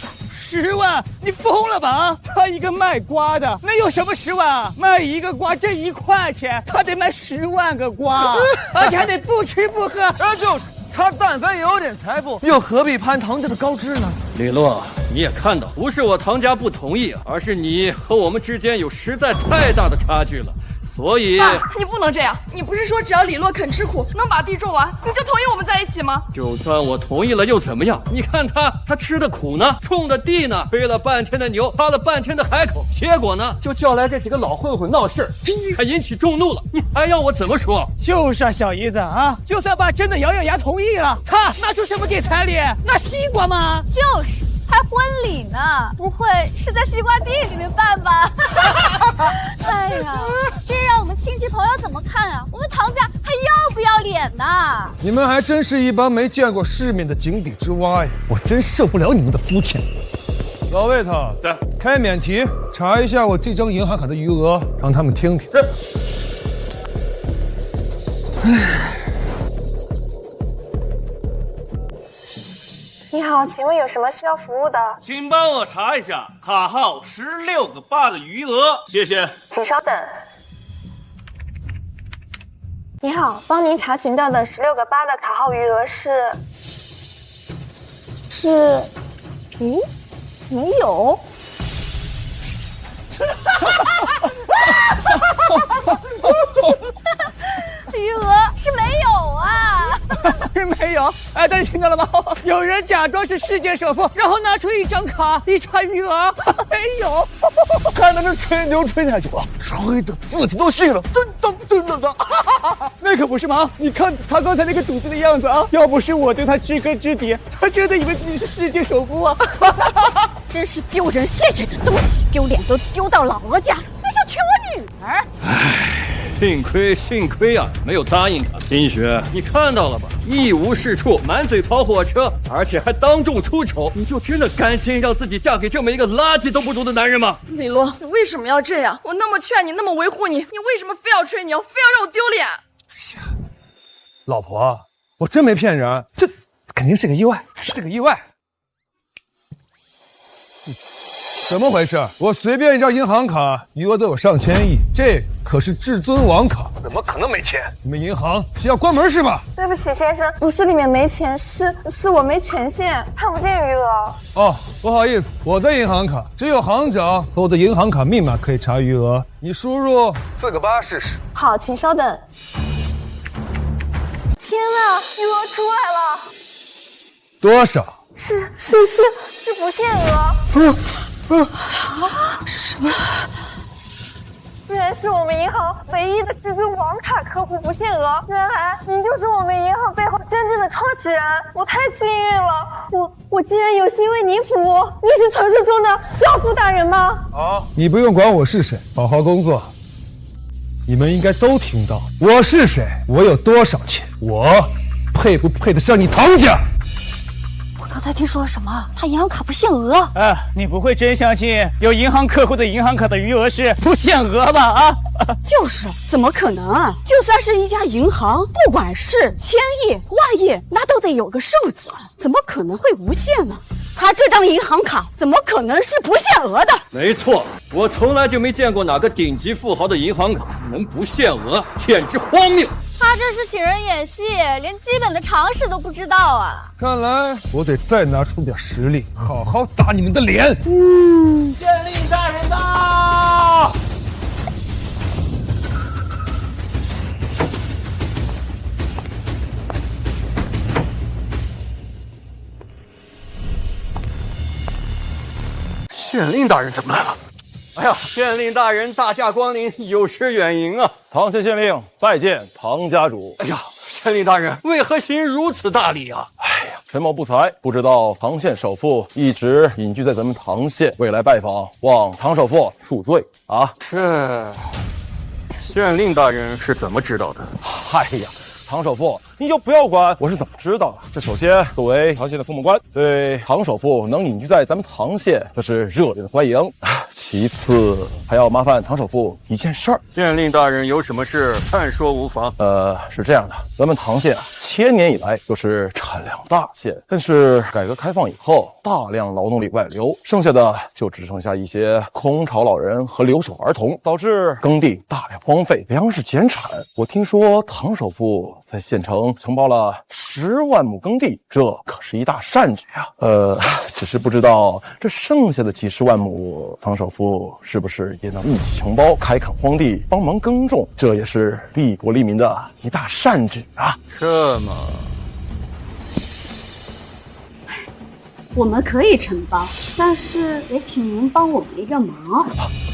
10万？你疯了吧？他一个卖瓜的，能有什么10万啊？卖一个瓜挣1块钱，他得卖10万个瓜，而且还得不吃不喝。就是。他但凡有点财富，又何必攀唐家的高枝呢？李洛，你也看到，不是我唐家不同意，而是你和我们之间有实在太大的差距了。所以，爸，你不能这样。你不是说只要李洛肯吃苦，能把地种完，你就同意我们在一起吗？就算我同意了又怎么样？你看他吃的苦呢，种的地呢，吹了半天的牛，扒了半天的海口，结果呢，就叫来这几个老混混闹事，还引起众怒了。你还要我怎么说？就是啊，小姨子啊，就算爸真的咬咬牙同意了，他拿出什么给彩礼？拿西瓜吗？就是。还婚礼呢，不会是在西瓜地里面办吧？哎呀，这让我们亲戚朋友怎么看啊？我们唐家还要不要脸呢？你们还真是一帮没见过世面的井底之蛙呀！我真受不了你们的肤浅。老魏头，对，开免提，查一下我这张银行卡的余额，让他们听听。你好，请问有什么需要服务的？请帮我查一下卡号16个8的余额，谢谢。请稍等。你好，帮您查询到的16个8的卡号余额是，没有。余额是没有啊，是没有。哎，大家听到了吗？有人假装是世界首富，然后拿出一张卡一查余额，没有。看在这吹牛吹太久了，吹的自己都信了，真的。那可不是吗？你看他刚才那个赌气的样子啊，要不是我对他知根知底，他真的以为自己是世界首富啊！真是丢人现眼的东西，丢脸都丢到老鹅家了，还想娶我女儿？唉，幸亏啊，没有答应他。冰雪，你看到了吧？一无是处，满嘴跑火车，而且还当众出丑，你就真的甘心让自己嫁给这么一个垃圾都不如的男人吗？李洛，你为什么要这样？我那么劝你，那么维护你，你为什么非要吹牛，非要让我丢脸？老婆，我真没骗人，这肯定是个意外，是个意外。怎么回事？我随便一张银行卡，余额都有上千亿，这可是至尊王卡，怎么可能没钱？你们银行是要关门是吧？对不起，先生，不是里面没钱，是我没权限，看不见余额。哦，不好意思，我的银行卡只有行长和我的银行卡密码可以查余额，你输入4个8试试。好，请稍等。天哪，余额出来了！多少？是不限额。什么？居然是我们银行唯一的至尊王卡客户不限额！原来您就是我们银行背后真正的创始人，我太幸运了！我竟然有幸为您服务！你是传说中的教父大人吗？好，你不用管我是谁，好好工作。你们应该都听到我是谁，我有多少钱，我配不配得上你唐家？我刚才听说了什么？他银行卡不限额？你不会真相信有银行客户的银行卡的余额是不限额吧？啊，就是，怎么可能啊？就算是一家银行，不管是千亿、万亿，那都得有个数字，怎么可能会无限呢？他这张银行卡怎么可能是不限额的？没错，我从来就没见过哪个顶级富豪的银行卡能不限额，简直荒谬！他这是请人演戏，连基本的常识都不知道啊！看来我得再拿出点实力，好好打你们的脸。县令大人到！县令大人怎么来了？哎呀，县令大人大驾光临，有失远迎啊！唐县县令拜见唐家主。哎呀，县令大人为何行如此大礼啊？哎呀，陈某不才，不知道唐县首富一直隐居在咱们唐县，未来拜访，望唐首富恕罪啊！这县令大人是怎么知道的？哎呀，唐首富，你就不要管我是怎么知道的。这首先，作为唐县的父母官，对唐首富能隐居在咱们唐县，这是热烈的欢迎。其次，还要麻烦唐首富一件事儿。县令大人有什么事，看说无妨。是这样的，咱们唐县1000年以来就是产粮大县，但是改革开放以后，大量劳动力外流，剩下的就只剩下一些空巢老人和留守儿童，导致耕地大量荒废，粮食减产。我听说唐首富在县城承包了10万亩耕地，这可是一大善举啊。只是不知道这剩下的几10万亩，唐首富是不是也能一起承包，开垦荒地，帮忙耕种？这也是利国利民的一大善举啊！这么，我们可以承包，但是得请您帮我们一个忙。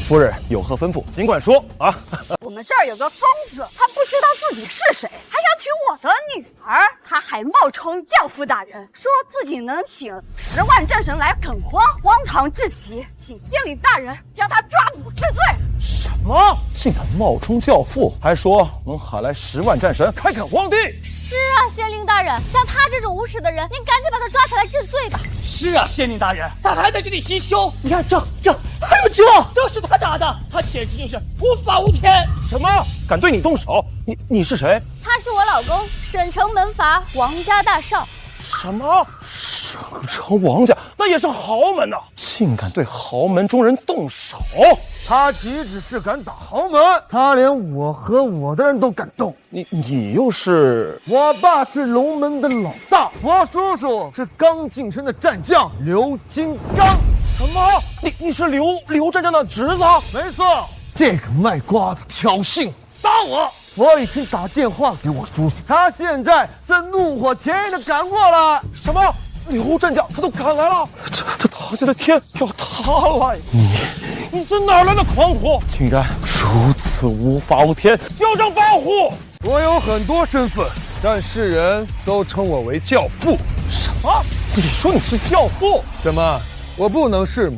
夫人有何吩咐，尽管说啊！我们这儿有个疯子，他不知道自己是谁，还要娶我的女儿，他还冒充教父大人，说自己能请10万战神来垦荒，荒唐至极，请县令大人将他抓捕治罪。什么？竟敢冒充教父，还说能喊来10万战神开垦荒地？是啊，县令大人，像他这种无耻的人，您赶紧把他抓起来治罪吧。是啊，县令大人，他还在这里行凶。你看这，还有这，都是他打的，他简直就是无法无天。什么？敢对你动手？你是谁？他是我老公，省城门阀王家大少。什么？省城王家那也是豪门呐，竟敢对豪门中人动手！他岂止是敢打豪门，他连我和我的人都敢动。你又是？我爸是龙门的老大，我叔叔是刚晋升的战将刘金刚。什么？你是刘战将的侄子？没错，这个卖瓜子挑衅打我已经打电话给我叔叔，他现在正怒火填膺的赶过来。什么？刘战将他都赶来了？这唐县的天要塌了！你是哪来的狂徒？竟然如此无法无天，嚣张跋扈！我有很多身份，但世人都称我为教父。什么？你说你是教父？怎么？我不能是吗？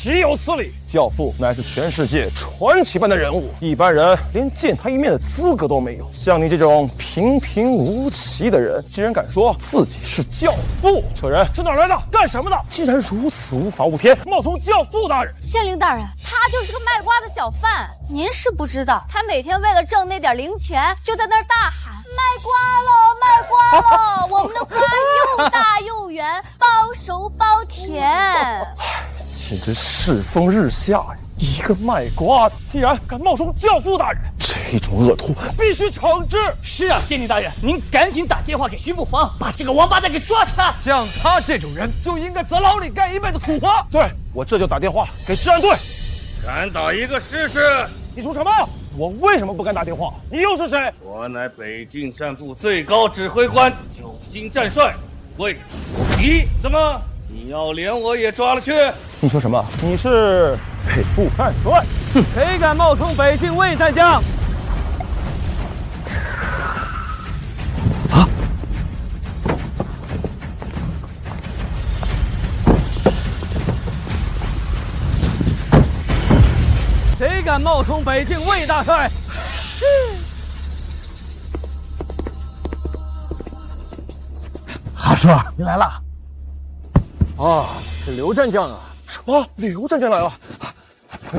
岂有此理！教父乃是全世界传奇般的人物，一般人连见他一面的资格都没有。像你这种平平无奇的人，竟然敢说自己是教父？这人是哪来的？干什么的？竟然如此无法无天，冒充教父大人！县令大人，他就是个卖瓜的小贩。您是不知道，他每天为了挣那点零钱，就在那儿大喊卖瓜喽，卖瓜喽！我们的瓜又大又圆，包熟包甜。简直世风日下呀！一个卖瓜的，竟然敢冒充教父大人，这种恶徒必须惩治！是啊，县令大人，您赶紧打电话给巡捕房，把这个王八蛋给抓起来！像他这种人，就应该在牢里干一辈子苦活。对，我这就打电话给治安队。敢打一个试试？你说什么？我为什么不敢打电话？你又是谁？我乃北境战部最高指挥官九星战帅魏无极。怎么，你要连我也抓了去？你说什么？你是北部战帅？哼，谁敢冒充北境魏战将？啊！谁敢冒充北境魏大帅？阿帅，你来了。啊，是刘战将啊！什么？刘战将来了！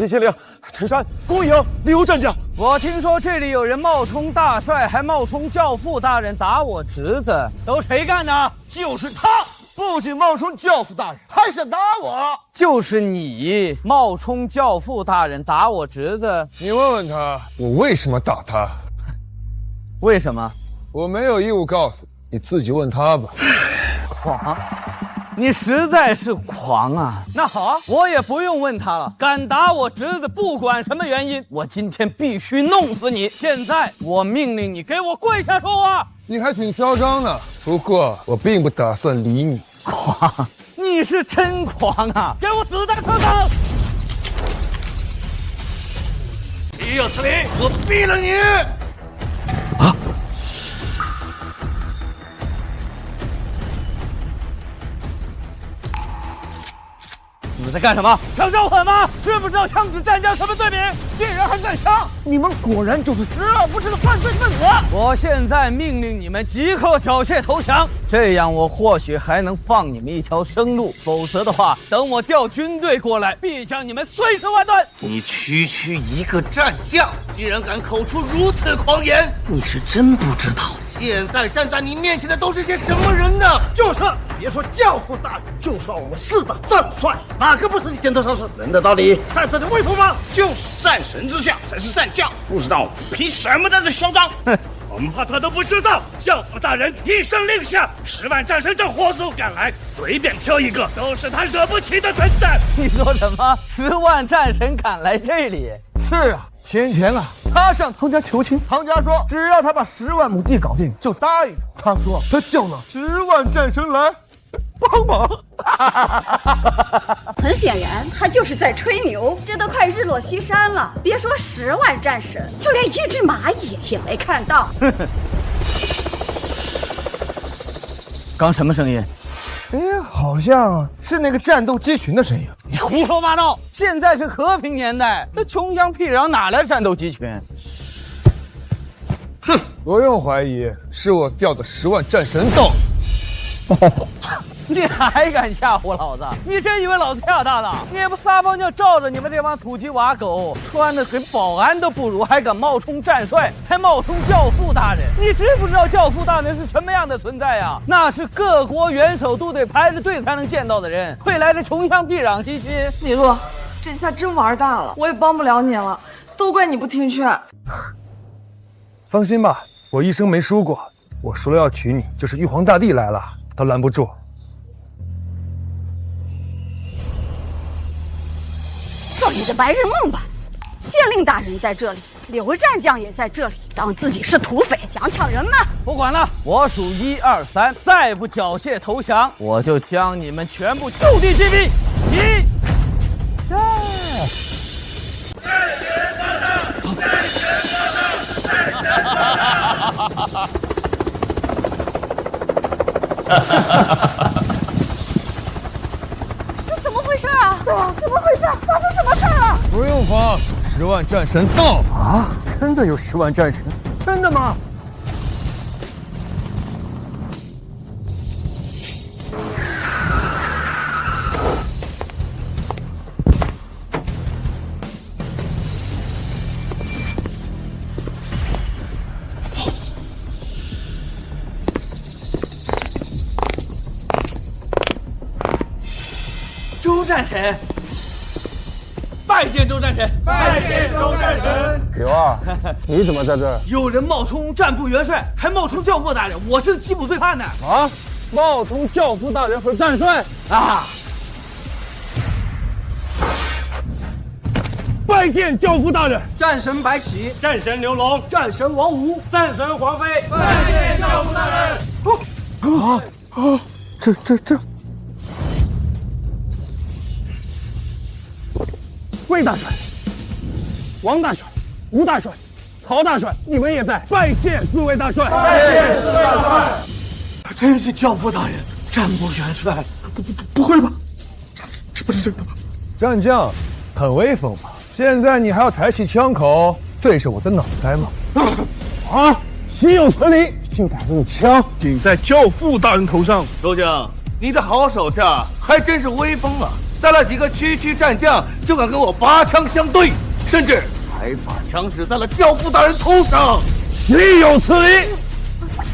县令，陈山、恭迎刘战将。我听说这里有人冒充大帅，还冒充教父大人打我侄子，都谁干的？就是他，不仅冒充教父大人，还想打我。就是你冒充教父大人打我侄子。你问问他，我为什么打他？为什么？我没有义务告诉你，你自己问他吧。狂！你实在是狂啊！那好啊，我也不用问他了。敢打我侄子，不管什么原因，我今天必须弄死你！现在我命令你给我跪下说话！你还挺嚣张呢，不过我并不打算理你。狂！你是真狂啊！给我子弹上膛！岂有此理！我毙了你！啊！你们在干什么？想招狠吗？知不知道枪指战将什么罪名？竟然还敢枪！你们果然就是十恶不赦的犯罪分子！我现在命令你们即刻缴械投降，这样我或许还能放你们一条生路。否则的话，等我调军队过来，必将你们碎尸万段！你区区一个战将，竟然敢口出如此狂言！你是真不知道，现在站在你面前的都是些什么人呢？就是，别说教父大人，就算我们4大战帅，哪个不是你点头上司？轮得到你在这里威风吗？就是战神之下才是战将，不知道凭什么在这嚣张？恐怕他都不知道，教父大人一声令下，10万战神正火速赶来，随便挑一个都是他惹不起的存在。你说什么？10万战神赶来这里？是啊，先前啊，他向唐家求亲，唐家说只要他把10万亩地搞定，就答应。他说他叫了10万战神来帮忙。很显然，他就是在吹牛。这都快日落西山了，别说10万战神，就连1只蚂蚁也没看到。刚什么声音？哎，好像是那个战斗机群的声音。你胡说八道！现在是和平年代，这穷乡僻壤哪来战斗机群？哼，不用怀疑，是我调的10万战神到。你还敢吓唬老子？你真以为老子吓大了？你也不撒泡尿照着你们这帮土鸡瓦狗，穿的跟保安都不如，还敢冒充战帅，还冒充教父大人？你知不知道教父大人是什么样的存在呀？那是各国元首都得排着队才能见到的人，会来的穷乡僻壤西西。李洛，这下真玩大了，我也帮不了你了，都怪你不听劝。放心吧，我一生没输过，我说了要娶你，就是玉皇大帝来了，他拦不住。做你的白日梦吧！县令大人在这里，刘战将也在这里，当自己是土匪，想抢人吗？不管了，我数1、2、3，再不缴械投降，我就将你们全部就地击毙。1、这怎么回事啊？怎么回事？发生什么事了？不用慌，10万战神到了啊！真的有10万战神？真的吗？周战神，拜见周战神，拜见周战神。刘二，你怎么在这儿？有人冒充战部元帅，还冒充教父大人，我正缉捕罪犯呢。啊！冒充教父大人和战帅啊！拜见教父大人！战神白起，战神刘龙，战神王五，战神黄飞，拜见教父大人！这。魏大帅、王大帅、吴大帅、曹大帅，你们也在，拜见四位大帅！拜见四位大帅！真是教父大人，战部元帅，不会吧？这不是真的吗？战将，很威风吧？现在你还要抬起枪口对着我的脑袋吗？啊！岂有此理！竟敢用枪顶在教父大人头上！周将，你的好手下还真是威风啊！带了几个区战将，就敢跟我拔枪相对，甚至还把枪指在了教父大人头上，岂有此理！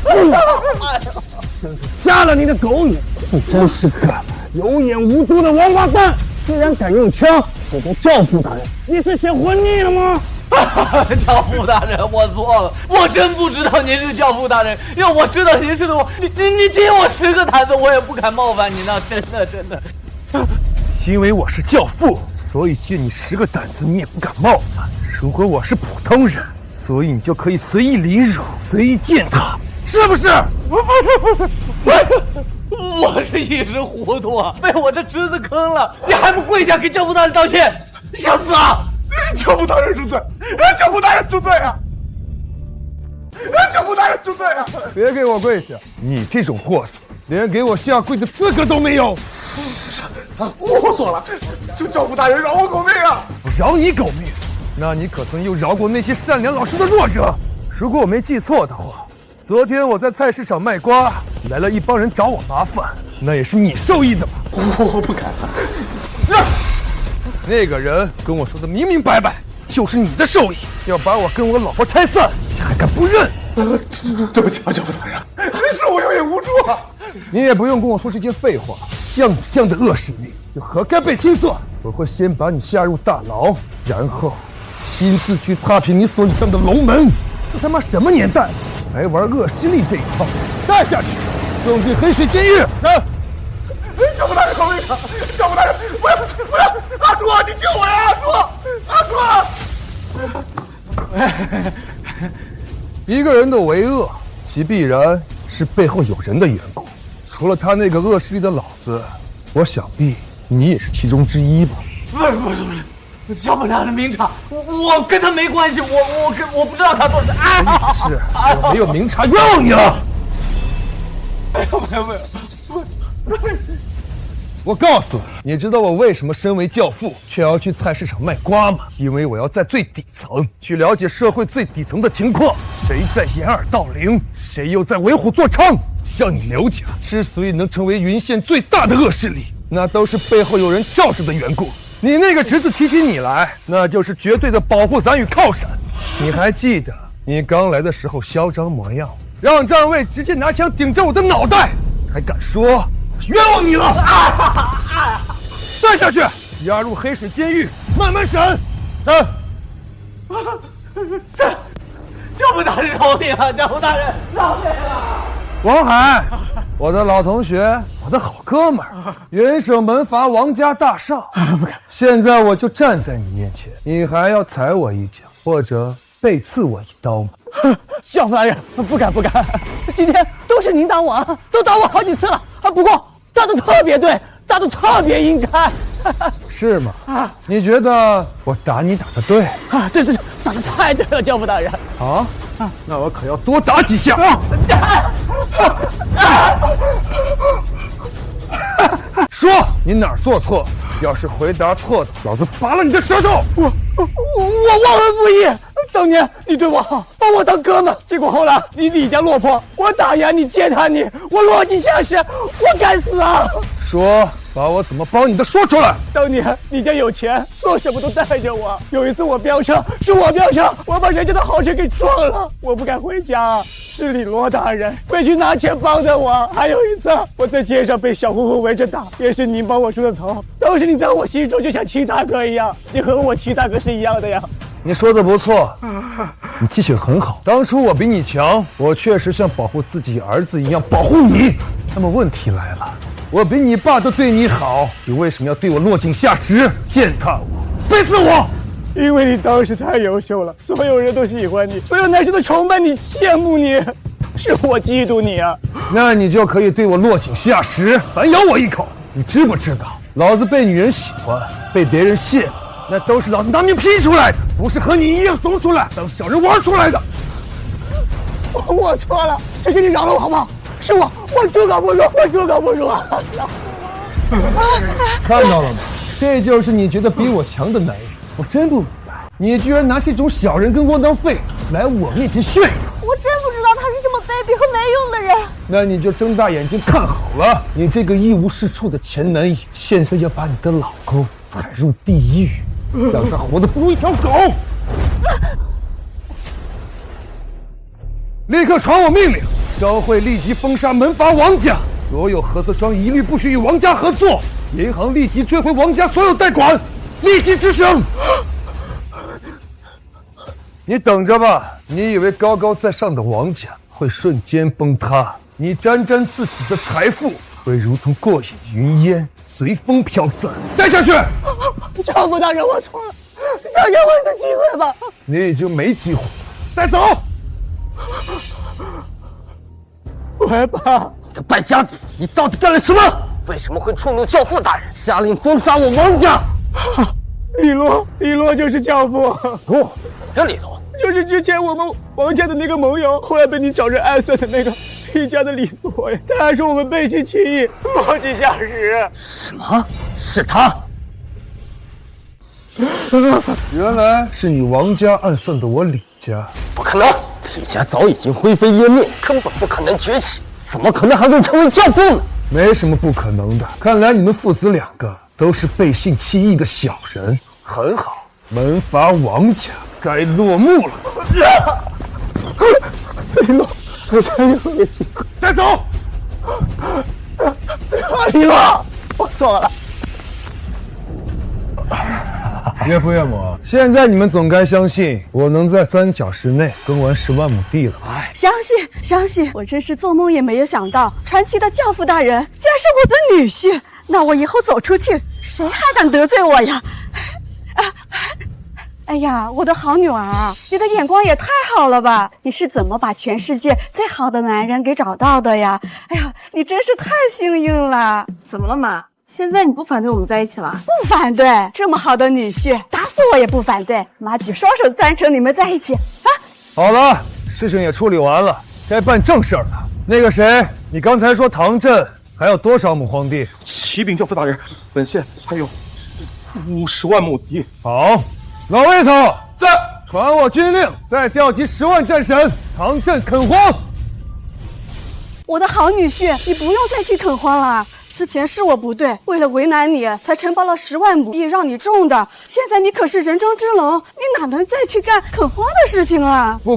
真是瞎了你的狗眼！你真是个有眼无珠的王八蛋！居然敢用枪指着教父大人，你是嫌活腻了吗？教父大人，我错了，我真不知道您是教父大人。要我知道您是的话，你借我10个胆子，我也不敢冒犯您呢。真的。因为我是教父，所以借你10个胆子，你也不敢冒犯。如果我是普通人，所以你就可以随意凌辱、随意践踏，是不是？我是一时糊涂啊，被我这侄子坑了，你还不跪下给教父大人道歉？想死啊！教父大人恕罪！教父大人恕罪啊！教父大人恕罪啊！别给我跪下！你这种货色，连给我下跪的资格都没有。我错了，求教父大人饶我狗命啊！饶你狗命？那你可曾又饶过那些善良老实的弱者？如果我没记错的话，昨天我在菜市场卖瓜，来了一帮人找我麻烦，那也是你授意的吧？我不敢。那个人跟我说的明明白白，就是你的授意，要把我跟我老婆拆散，你还敢不认？对不起啊，教父大人，是我有眼无珠啊！你也不用跟我说这些废话，像你这样的恶势力，就活该被清算。我会先把你下入大牢，然后亲自去踏平你所倚仗的龙门。这他妈什么年代，还玩恶势力这一套？带下去，送进黑水监狱。教父大人，口令啊！教父大人，不要！阿叔啊，你救我呀！阿叔！一个人的为恶，其必然是背后有人的缘故。除了他那个恶势力的老子，我想必你也是其中之一吧？不是，教父大人明察，我跟他没关系，我不知道他做的。意思是我没有明察冤枉你了。没有。我告诉你，你知道我为什么身为教父却要去菜市场卖瓜吗？因为我要在最底层去了解社会最底层的情况，谁在掩耳盗铃，谁又在为虎作伥。像你刘家之所以能成为云县最大的恶势力，那都是背后有人罩着的缘故。你那个侄子提起你来，那就是绝对的保护伞与靠山。你还记得你刚来的时候嚣张模样，让站卫直接拿枪顶着我的脑袋，还敢说冤枉你了！带下去，押入黑水监狱，慢慢审。教父大人饶命啊！教父大人饶命啊！王海，我的老同学，我的好哥们儿，元省门阀王家大少。不敢。现在我就站在你面前，你还要踩我一脚，或者背刺我一刀吗？教父大人，不敢。今天都是您打我啊，都打我好几次了啊。不过打得特别对，打得特别应该。是吗？你觉得我打你打得对？对，打得太对了，教父大人。好，那我可要多打几下。说你哪儿做错？要是回答错的，老子拔了你的舌头！我忘恩负义。当年你对我好，把我当哥们，结果后来你李家落魄，我打压你，践踏你，我落井下石，我该死啊！说，把我怎么帮你的说出来。当年你家有钱，做什么都带着我。有一次我飙车，是我飙车，我把人家的豪车给撞了，我不敢回家，是李罗大人回去拿钱帮着我。还有一次我在街上被小混混围着打，也是你帮我出的头。当时你在我心中就像齐大哥一样，你和我齐大哥是一样的呀。你说的不错，你记性很好。当初我比你强，我确实像保护自己儿子一样保护你。那么问题来了，我比你爸都对你好，你为什么要对我落井下石，践踏我，非死我？因为你当时太优秀了，所有人都喜欢你，所有男生都崇拜你、羡慕你，是我嫉妒你啊。那你就可以对我落井下石，反咬我一口。你知不知道，老子被女人喜欢，被别人羡慕，那都是老子拿命拼出来的，不是和你一样怂出来当小人玩出来的。我错了，求求你饶了我好不好？是我猪狗不如，我猪狗不如啊！看到了吗？这就是你觉得比我强的男人。我真不明白，你居然拿这种小人跟窝囊废来我面前炫耀。我真不知道他是这么卑鄙和没用的人。那你就睁大眼睛看好了，你这个一无是处的前男友，现在要把你的老公踩入地狱，让他活得不如一条狗。立刻传我命令，召会立即封杀门阀王家，所有合作商一律不许与王家合作，银行立即追回王家所有贷款，立即执行。你等着吧，你以为高高在上的王家会瞬间崩塌？你沾沾自喜的财富会如同过眼云烟，随风飘散。带下去！丈夫大人，我错了，再给我一次机会吧。你已经没机会，带走！我爸，你个败家子，你到底干了什么？为什么会触怒教父大人，下令封杀我王家？李罗就是教父。哦，这李罗就是之前我们王家的那个盟友，后来被你找人暗算的那个李家的李罗呀。他还说我们背信弃义，落井下石。什么？是他？原来是你王家暗算的我李家。不可能，李家早已经灰飞烟灭，根本不可能崛起，怎么可能还会成为教父呢？没什么不可能的。看来你们父子两个都是背信弃义的小人。很好，门阀王家该落幕了。李罗，我再有一个机会，带走！李罗，我错了。岳父岳母，现在你们总该相信我能在3小时内耕完10万亩地了吧？相信，我真是做梦也没有想到，传奇的教父大人竟然是我的女婿。那我以后走出去，谁还敢得罪我呀？哎呀，我的好女儿，你的眼光也太好了吧！你是怎么把全世界最好的男人给找到的呀？哎呀，你真是太幸运了！怎么了妈？现在你不反对我们在一起了？不反对，这么好的女婿，打死我也不反对。妈举双手赞成你们在一起啊！好了，事情也处理完了，该办正事儿了。那个谁，你刚才说唐镇还有多少亩荒地？启禀教父大人，本县还有50万亩地。好，老魏头在，传我军令，再调集10万战神，唐镇垦荒。我的好女婿，你不用再去垦荒了。之前是我不对，为了为难你，才承包了10万亩地让你种的。现在你可是人中之龙，你哪能再去干垦荒的事情啊？不，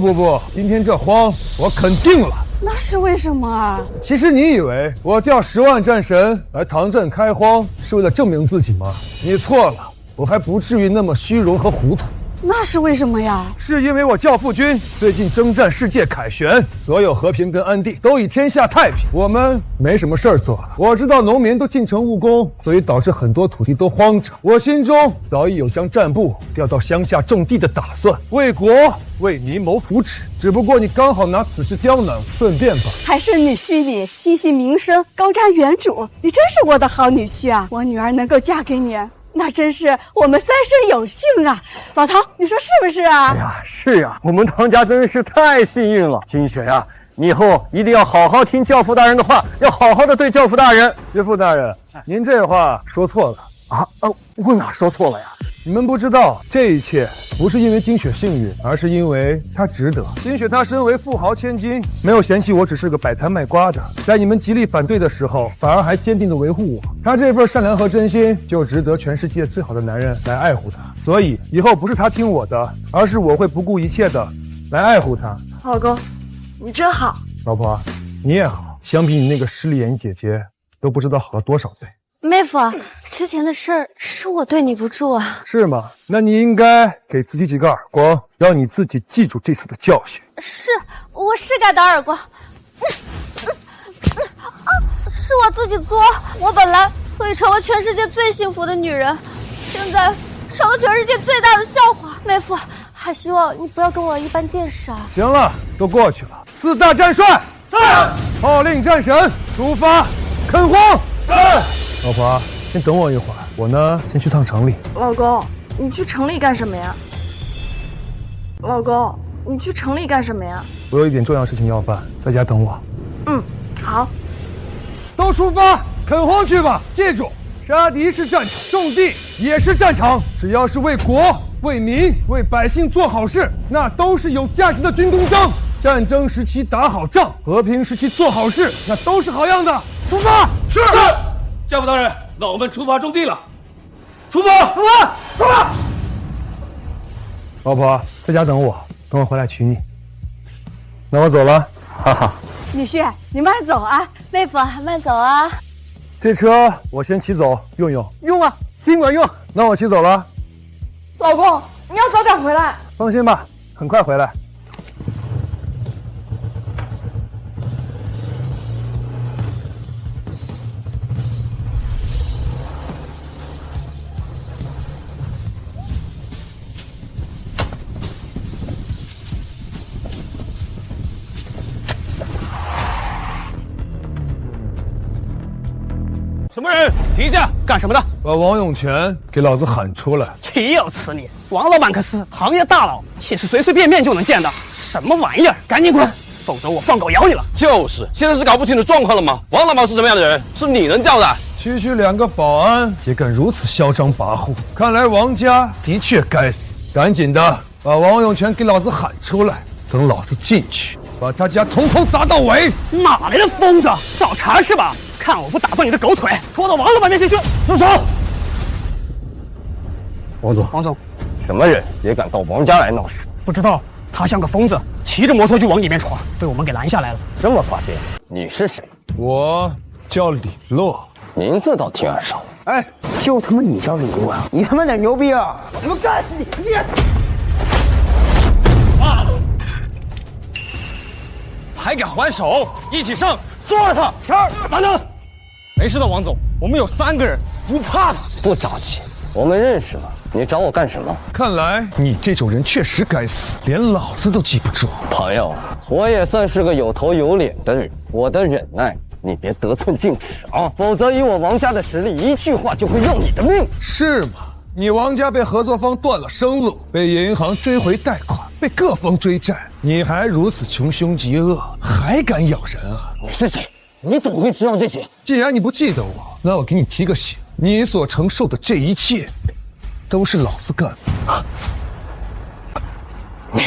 今天这荒我肯定了。那是为什么啊？其实你以为我调10万战神来唐镇开荒是为了证明自己吗？你错了，我还不至于那么虚荣和糊涂。那是为什么呀？是因为我教父军最近征战世界凯旋，所有和平跟安定都以天下太平，我们没什么事儿做了。我知道农民都进城务工，所以导致很多土地都荒着。我心中早已有将战部调到乡下种地的打算，为国为民谋福祉。只不过你刚好拿此事刁难，顺便吧。还是女婿你心系民生，高瞻远瞩，你真是我的好女婿啊！我女儿能够嫁给你，那真是我们3生有幸啊！老唐，你说是不是啊？哎呀，是呀，我们唐家真是太幸运了。金雪呀，你以后一定要好好听教父大人的话，要好好的对教父大人。岳父大人，您这话说错了我哪说错了呀？你们不知道，这一切不是因为金雪幸运，而是因为她值得。金雪她身为富豪千金，没有嫌弃我只是个摆摊卖瓜的，在你们极力反对的时候，反而还坚定地维护我。她这份善良和真心，就值得全世界最好的男人来爱护她。所以以后不是她听我的，而是我会不顾一切的来爱护她。老公，你真好。老婆，你也好，相比你那个势利眼姐姐，都不知道好了多少倍。妹夫，之前的事儿是我对你不住啊。是吗？那你应该给自己几个耳光，让你自己记住这次的教训。是，我是该打耳光。是我自己作，我本来可以成为全世界最幸福的女人，现在成了全世界最大的笑话。妹夫，还希望你不要跟我一般见识啊。行了，都过去了。4大战帅，在！号令战神，出发！垦荒，在！老婆，先等我一会儿，我呢先去趟城里。老公，你去城里干什么呀？老公，你去城里干什么呀？我有一点重要事情要办，在家等我。好。都出发，垦荒去吧！记住，杀敌是战场，种地也是战场。只要是为国、为民、为百姓做好事，那都是有价值的军功章。战争时期打好仗，和平时期做好事，那都是好样的。出发！是。家父大人，老们出发种地了。出发！出发！出发！老婆，在家等我，等我回来娶你。那我走了，哈哈。女婿，你慢走啊！妹夫，慢走啊！这车我先骑走，用用。用啊，尽管用。那我骑走了。老公，你要早点回来。放心吧，很快回来。什么人？停下！干什么的？把王永全给老子喊出来！岂有此理！王老板可是行业大佬，岂是随随便便就能见的？什么玩意儿！赶紧滚，否则我放狗咬你了！就是，现在是搞不清楚状况了吗？王老板是什么样的人？是你能叫的？区区2个保安也敢如此嚣张跋扈，看来王家的确该死！赶紧的，把王永全给老子喊出来，等老子进去，把他家从头砸到尾！哪来的疯子？找茬是吧？看我不打断你的狗腿，拖到王老板面前去！住手！王总，什么人也敢到王家来闹事？不知道，他像个疯子，骑着摩托就往里面闯，被我们给拦下来了。这么发癫？你是谁？我叫李洛，名字倒挺耳熟。哎，就他妈你叫李洛啊！你他妈点牛逼啊！我他妈干死你！你！还敢还手？一起上，抓了他！是，等等。没事的，王总，我们有3个人，不怕的。不着急，我们认识吗？你找我干什么？看来你这种人确实该死，连老子都记不住。朋友，我也算是个有头有脸的人，我的忍耐你别得寸进尺啊，否则以我王家的实力，一句话就会要你的命。是吗？你王家被合作方断了生路，被银行追回贷款，被各方追债，你还如此穷凶极恶，还敢咬人啊？你是谁？你怎么会知道这些？既然你不记得我，那我给你提个醒，你所承受的这一切，都是老子干的。你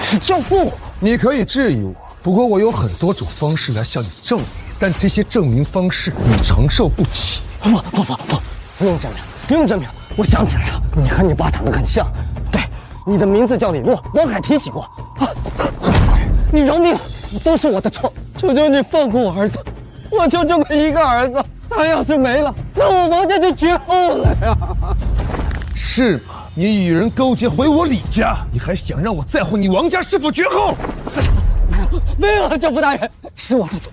是教父？你可以质疑我，不过我有很多种方式来向你证明，但这些证明方式你承受不起。不用证明，不用证明。我想起来了，你和你爸长得很像。对，你的名字叫李洛，王海提起过。你饶命！都是我的错，求求你放过我儿子，我就这么一个儿子，他要是没了，那我王家就绝后了呀！是吗？你与人勾结回我李家，你还想让我在乎你王家是否绝后？没有，教父大人，是我的错，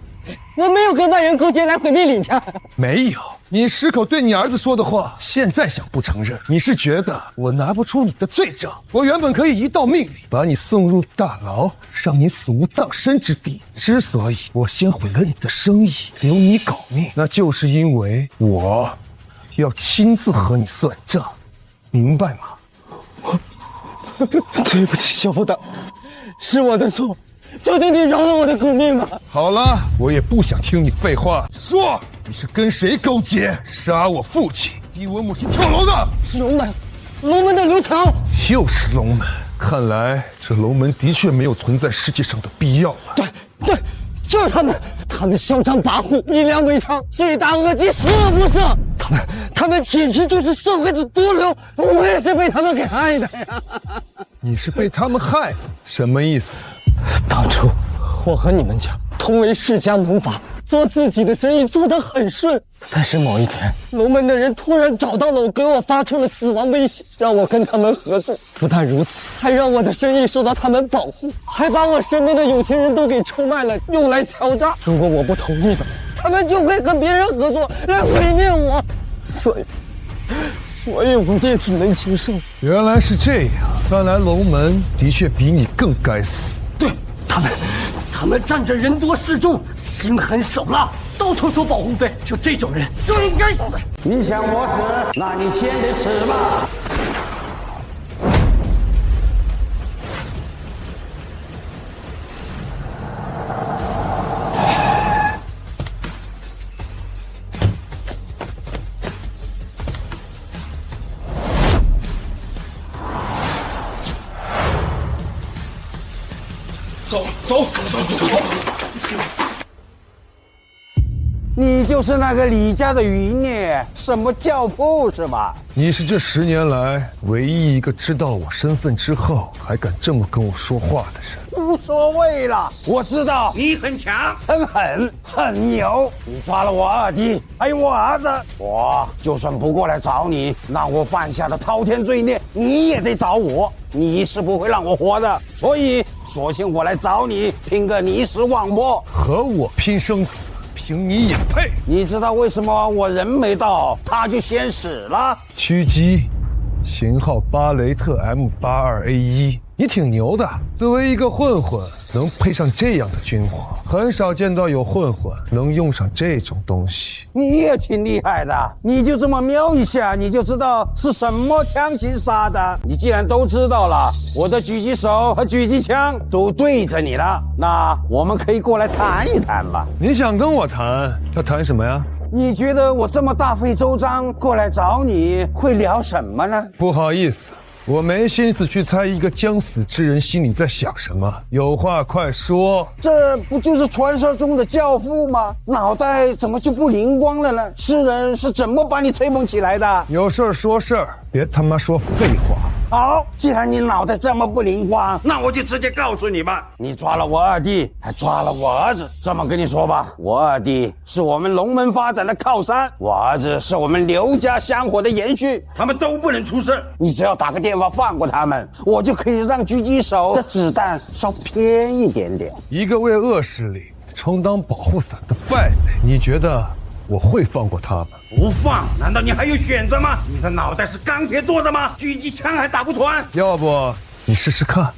我没有和外人勾结来毁灭李家。没有，你10口对你儿子说的话，现在想不承认，你是觉得我拿不出你的罪证？我原本可以一道命令把你送入大牢，让你死无葬身之地。之所以我先毁了你的生意，留你搞命，那就是因为我要亲自和你算账，明白吗？对不起，教父大人，是我的错。求求你饶了我的狗命吧！好了，我也不想听你废话，说你是跟谁勾结杀我父亲？逼我母亲跳楼的。龙门的刘强，又是龙门。看来这龙门的确没有存在世界上的必要了。对，就是他们，他们嚣张跋扈，以良为娼，罪大恶极，十恶不赦。他们简直就是社会的毒瘤，我也是被他们给害的呀。你是被他们害，什么意思？当初我和你们家同为世家门阀，做自己的生意做得很顺。但是某一天，龙门的人突然找到了我，给我发出了死亡威胁，让我跟他们合作。不但如此，还让我的生意受到他们保护，还把我身边的有钱人都给出卖了，用来敲诈。如果我不同意的，他们就会跟别人合作来毁灭我。所以我也只能接受。原来是这样，看来龙门的确比你更该死。对，他们仗着人多势众，心狠手辣，到处收保护费。就这种人就应该死。你想我死，那你先得死吧。走！你就是那个李家的余孽，什么教父是吧？你是这10年来唯一一个知道我身份之后还敢这么跟我说话的人。无所谓了，我知道你很强、很狠、很牛。你抓了我二弟，还有我儿子，我就算不过来找你，让我犯下的滔天罪孽，你也得找我。你是不会让我活的，所以索性我来找你，拼个你死我活。和我拼生死，凭你也配？你知道为什么我人没到，他就先死了？狙击，型号巴雷特 M82A1。你挺牛的，作为一个混混，能配上这样的军火，很少见到有混混能用上这种东西。你也挺厉害的，你就这么瞄一下，你就知道是什么枪型杀的。你既然都知道了，我的狙击手和狙击枪都对着你了，那我们可以过来谈一谈吧。你想跟我谈？要谈什么呀？你觉得我这么大费周章过来找你，会聊什么呢？不好意思，我没心思去猜一个将死之人心里在想什么，有话快说。这不就是传说中的教父吗？脑袋怎么就不灵光了呢？世人是怎么把你吹捧起来的？有事儿说事儿，别他妈说废话。好，既然你脑袋这么不灵光，那我就直接告诉你吧，你抓了我二弟，还抓了我儿子。这么跟你说吧，我二弟是我们龙门发展的靠山，我儿子是我们刘家香火的延续，他们都不能出事。你只要打个电话放过他们，我就可以让狙击手的子弹稍偏一点点。一个为恶势力充当保护伞的败类，你觉得我会放过他吗？不放？难道你还有选择吗？你的脑袋是钢铁做的吗？狙击枪还打不穿？要不你试试看。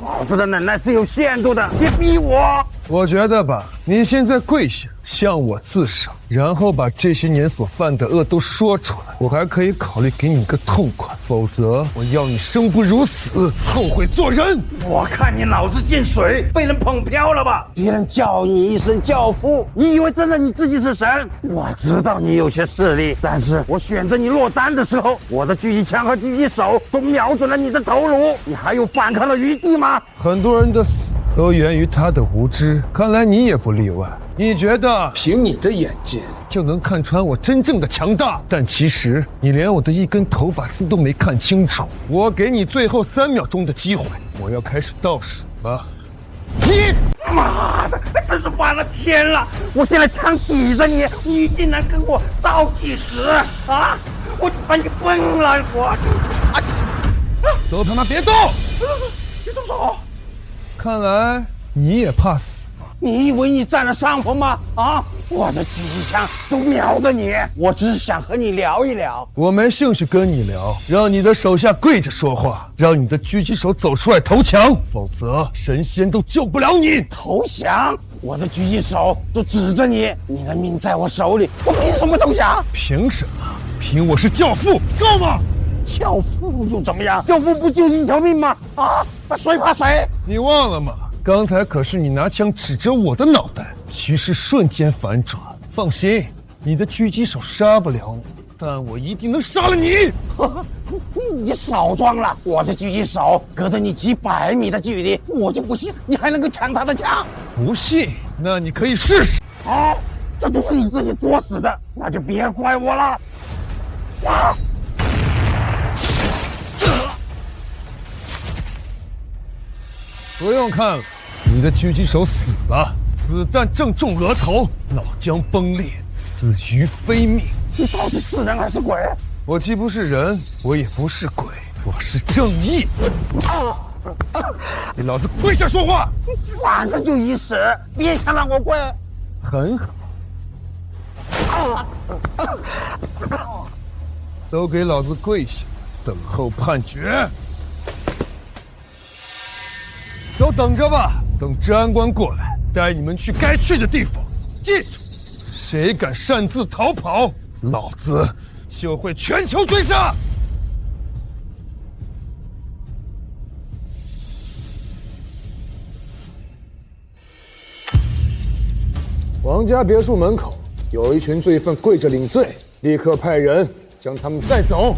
老子的忍耐是有限度的，别逼我。我觉得吧，你现在跪下向我自首，然后把这些年所犯的恶都说出来，我还可以考虑给你一个痛快，否则我要你生不如死，后悔做人。我看你脑子进水，被人捧飘了吧？别人叫你一声教父，你以为真的你自己是神？我知道你有些势力，但是我选择你落单的时候，我的狙击枪和狙击手都瞄准了你的头颅，你还有反抗的余地吗？很多人的死都源于他的无知，看来你也不例外。你觉得凭你的眼界就能看穿我真正的强大，但其实你连我的一根头发丝都没看清楚。我给你最后3秒钟的机会，我要开始倒数了。你妈的，真是翻了天了！我现在枪抵着你，你竟然跟我倒计时啊！我把你崩了！我都他妈别动！别动手！看来你也怕死。你以为你占了上风吗？啊！我的狙击枪都瞄着你，我只是想和你聊一聊。我没兴趣跟你聊，让你的手下跪着说话，让你的狙击手走出来投降，否则神仙都救不了你。投降？我的狙击手都指着你，你的命在我手里，我凭什么投降？凭什么？凭我是教父，够吗？教父又怎么样？教父不就一条命吗？啊！谁怕谁？你忘了吗？刚才可是你拿枪指着我的脑袋，局势瞬间反转。放心，你的狙击手杀不了我，但我一定能杀了你。你少装了，我的狙击手隔着你几百米的距离，我就不信你还能够抢他的枪。不信？那你可以试试。好，这都是你自己作死的，那就别怪我了。不用看了，你的狙击手死了，子弹正中额头，脑浆崩裂，死于非命。你到底是人还是鬼？我既不是人，我也不是鬼，我是正义。你老子跪下说话！反正就一死，别想让我跪。很好，都给老子跪下，等候判决。都等着吧，等治安官过来，带你们去该去的地方。记住，谁敢擅自逃跑，老子就会全球追杀。王家别墅门口有一群罪犯跪着领罪，立刻派人将他们带走。